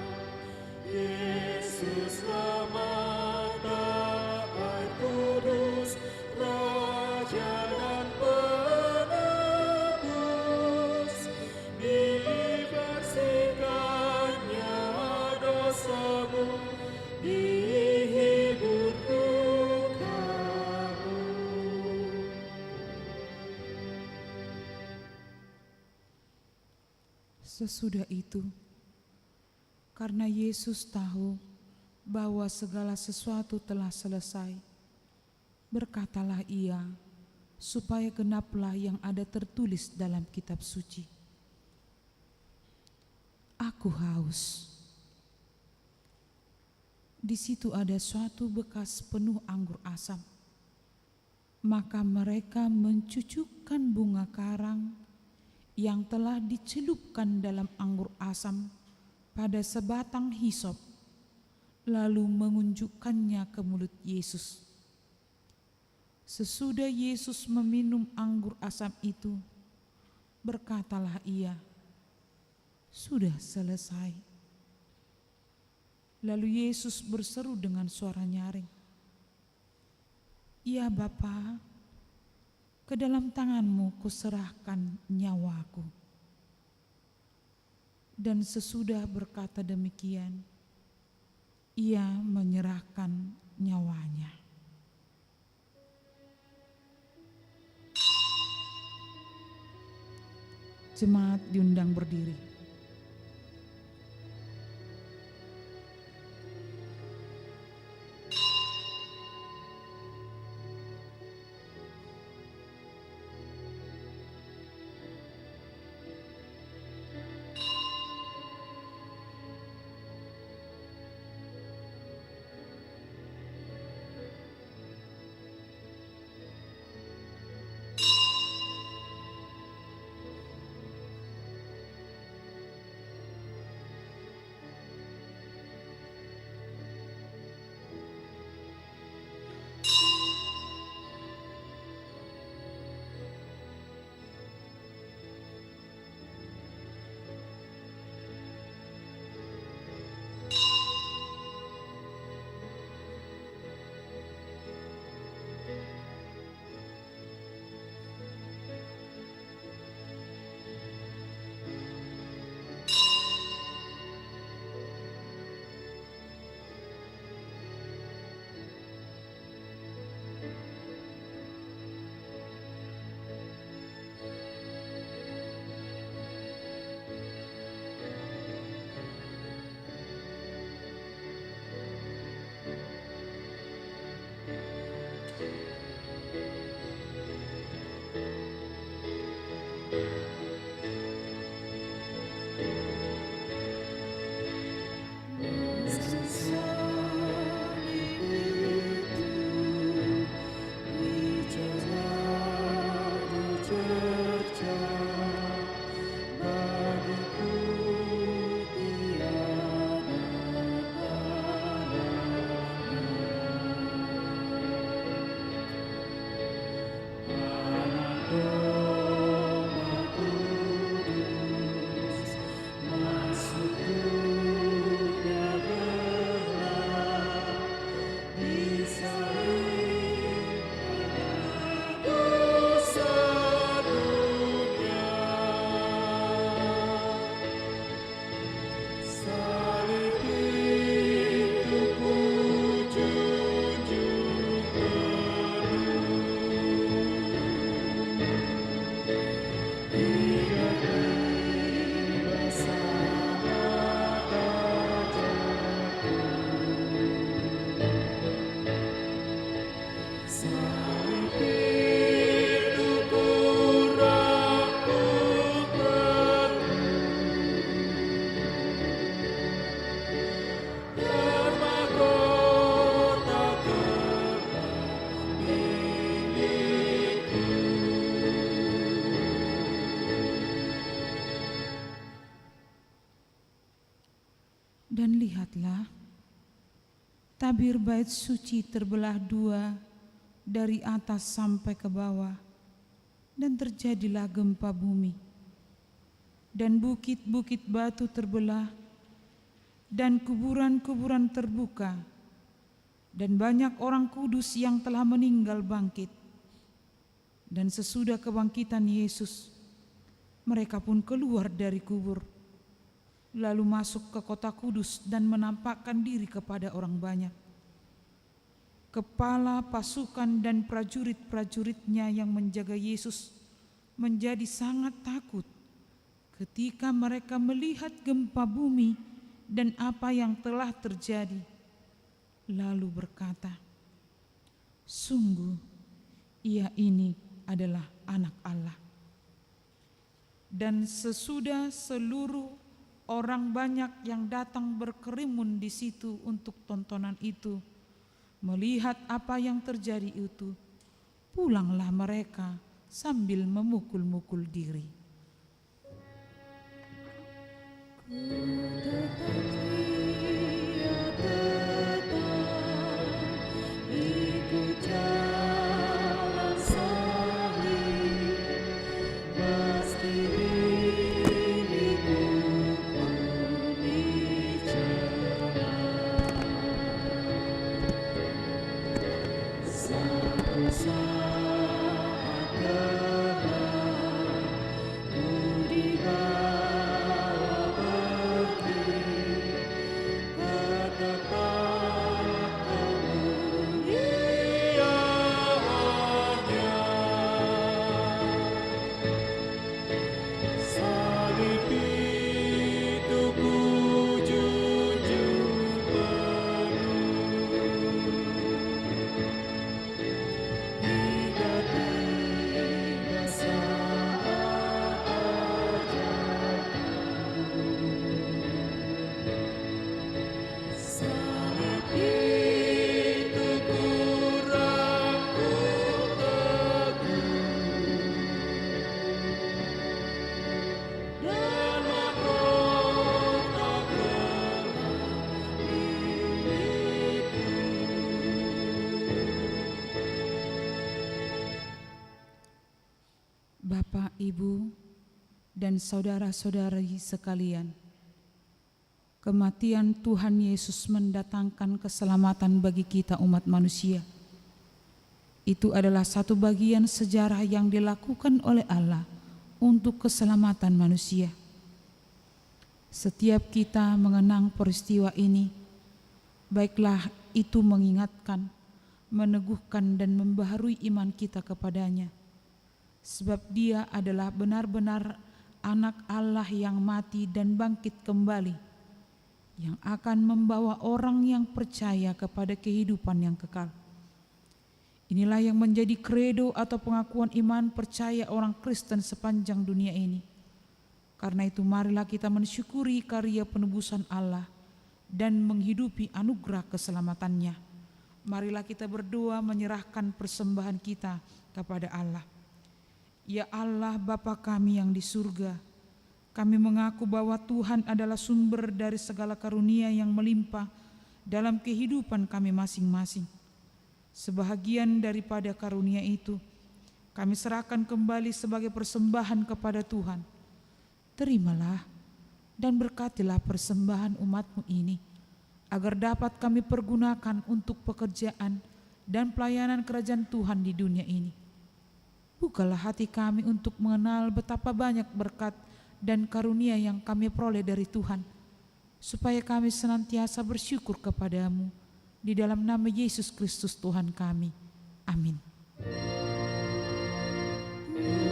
Yesuslah mata air kudus, Raja dan penebus, dibersihkannya dosamu, dihibur dukamu. Sesudah itu, karena Yesus tahu bahwa segala sesuatu telah selesai, berkatalah ia, supaya genaplah yang ada tertulis dalam kitab suci. Aku haus. Di situ ada suatu bekas penuh anggur asam. Maka mereka mencucukkan bunga karang yang telah dicelupkan dalam anggur asam pada sebatang hisop, lalu mengunjukkannya ke mulut Yesus. Sesudah Yesus meminum anggur asam itu, berkatalah ia, sudah selesai. Lalu Yesus berseru dengan suara nyaring, ya Bapa, ke dalam tanganmu kuserahkan nyawaku. Dan sesudah berkata demikian, ia menyerahkan nyawanya. Jemaat diundang berdiri. Dan lihatlah, tabir bait suci terbelah dua dari atas sampai ke bawah, dan terjadilah gempa bumi. Dan bukit-bukit batu terbelah, dan kuburan-kuburan terbuka, dan banyak orang kudus yang telah meninggal bangkit. Dan sesudah kebangkitan Yesus, mereka pun keluar dari kubur, lalu masuk ke kota kudus dan menampakkan diri kepada orang banyak. Kepala pasukan dan prajurit-prajuritnya yang menjaga Yesus menjadi sangat takut ketika mereka melihat gempa bumi dan apa yang telah terjadi. Lalu berkata, "Sungguh, ia ini adalah Anak Allah." Dan sesudah seluruh orang banyak yang datang berkerumun di situ untuk tontonan itu, melihat apa yang terjadi itu, pulanglah mereka sambil memukul-mukul diri. Bapak, Ibu, dan saudara-saudari sekalian, kematian Tuhan Yesus mendatangkan keselamatan bagi kita umat manusia. Itu adalah satu bagian sejarah yang dilakukan oleh Allah untuk keselamatan manusia. Setiap kita mengenang peristiwa ini, baiklah itu mengingatkan, meneguhkan, dan membaharui iman kita kepadanya. Sebab Dia adalah benar-benar Anak Allah yang mati dan bangkit kembali, yang akan membawa orang yang percaya kepada kehidupan yang kekal. Inilah yang menjadi kredo atau pengakuan iman percaya orang Kristen sepanjang dunia ini. Karena itu marilah kita mensyukuri karya penebusan Allah dan menghidupi anugerah keselamatannya. Marilah kita berdoa menyerahkan persembahan kita kepada Allah. Ya Allah, Bapa kami yang di surga, kami mengaku bahwa Tuhan adalah sumber dari segala karunia yang melimpah dalam kehidupan kami masing-masing. Sebahagian daripada karunia itu, kami serahkan kembali sebagai persembahan kepada Tuhan. Terimalah dan berkatilah persembahan umat-Mu ini, agar dapat kami pergunakan untuk pekerjaan dan pelayanan kerajaan Tuhan di dunia ini. Bukalah hati kami untuk mengenal betapa banyak berkat dan karunia yang kami peroleh dari Tuhan, supaya kami senantiasa bersyukur kepadamu, di dalam nama Yesus Kristus Tuhan kami. Amin. Ku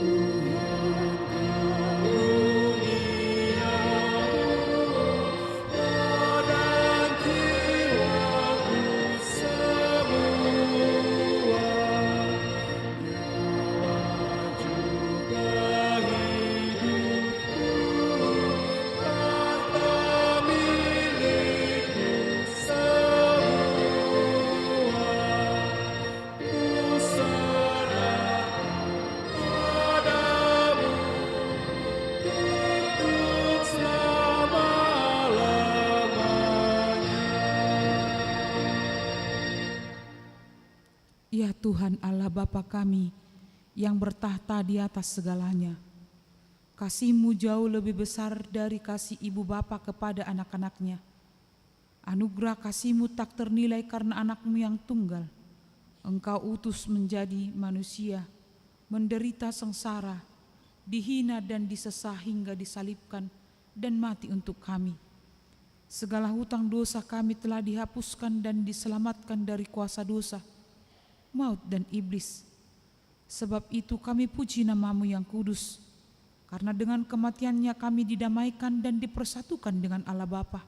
Ya Tuhan Allah Bapa kami yang bertahta di atas segalanya, kasih-Mu jauh lebih besar dari kasih ibu bapa kepada anak-anaknya. Anugerah kasih-Mu tak ternilai karena anak-Mu yang tunggal Engkau utus menjadi manusia, menderita sengsara, dihina dan disesah hingga disalibkan dan mati untuk kami. Segala hutang dosa kami telah dihapuskan dan diselamatkan dari kuasa dosa, maut dan iblis. Sebab itu kami puji nama-Mu yang kudus, karena dengan kematian-Nya kami didamaikan dan dipersatukan dengan Allah Bapa.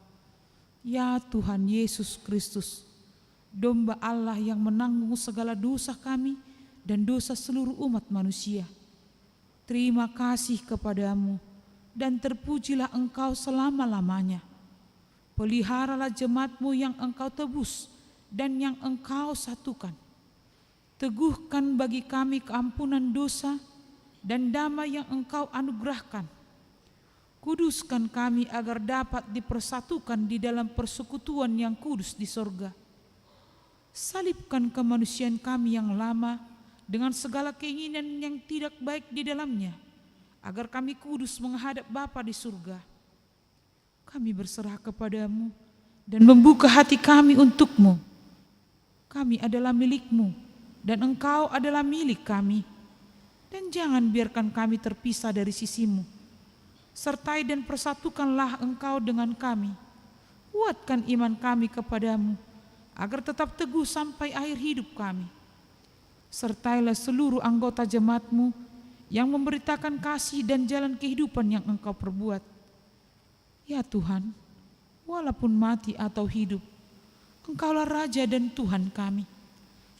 Ya Tuhan Yesus Kristus, domba Allah yang menanggung segala dosa kami dan dosa seluruh umat manusia. Terima kasih kepadamu dan terpujilah Engkau selama-lamanya. Peliharalah jemaat-Mu yang Engkau tebus dan yang Engkau satukan. Teguhkan bagi kami keampunan dosa dan damai yang Engkau anugerahkan. Kuduskan kami agar dapat dipersatukan di dalam persekutuan yang kudus di sorga. Salibkan kemanusiaan kami yang lama dengan segala keinginan yang tidak baik di dalamnya, agar kami kudus menghadap Bapa di surga. Kami berserah kepadamu dan membuka hati kami untuk-Mu. Kami adalah milik-Mu dan Engkau adalah milik kami. Dan jangan biarkan kami terpisah dari sisi-Mu. Sertai dan persatukanlah Engkau dengan kami. Kuatkan iman kami kepadamu, agar tetap teguh sampai akhir hidup kami. Sertailah seluruh anggota jemaat-Mu yang memberitakan kasih dan jalan kehidupan yang Engkau perbuat. Ya Tuhan, walaupun mati atau hidup, Engkaulah Raja dan Tuhan kami.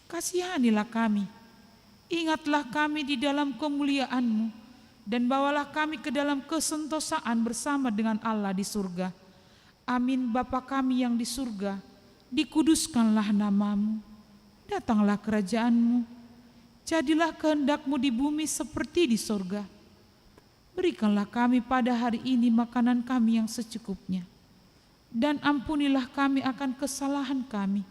Kasihanilah kami, ingatlah kami di dalam kemuliaan-Mu, dan bawalah kami ke dalam kesentosaan bersama dengan Allah di surga. Amin. Bapa kami yang di surga, dikuduskanlah nama-Mu, datanglah kerajaan-Mu, jadilah kehendak-Mu di bumi seperti di surga. Berikanlah kami pada hari ini makanan kami yang secukupnya, dan ampunilah kami akan kesalahan kami,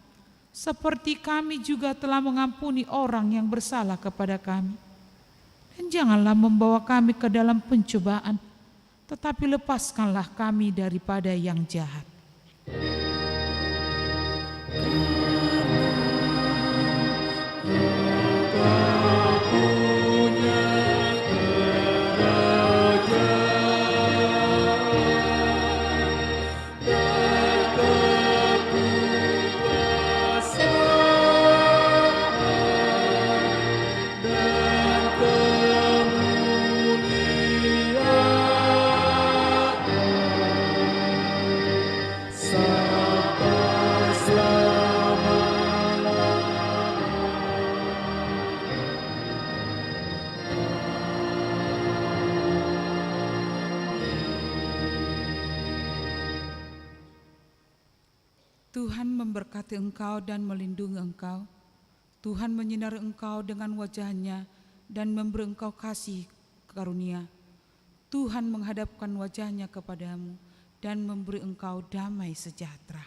seperti kami juga telah mengampuni orang yang bersalah kepada kami. Dan janganlah membawa kami ke dalam pencobaan, tetapi lepaskanlah kami daripada yang jahat. Tuhan memberkati engkau dan melindungi engkau. Tuhan menyinari engkau dengan wajah-Nya dan memberi engkau kasih karunia. Tuhan menghadapkan wajah-Nya kepadamu dan memberi engkau damai sejahtera.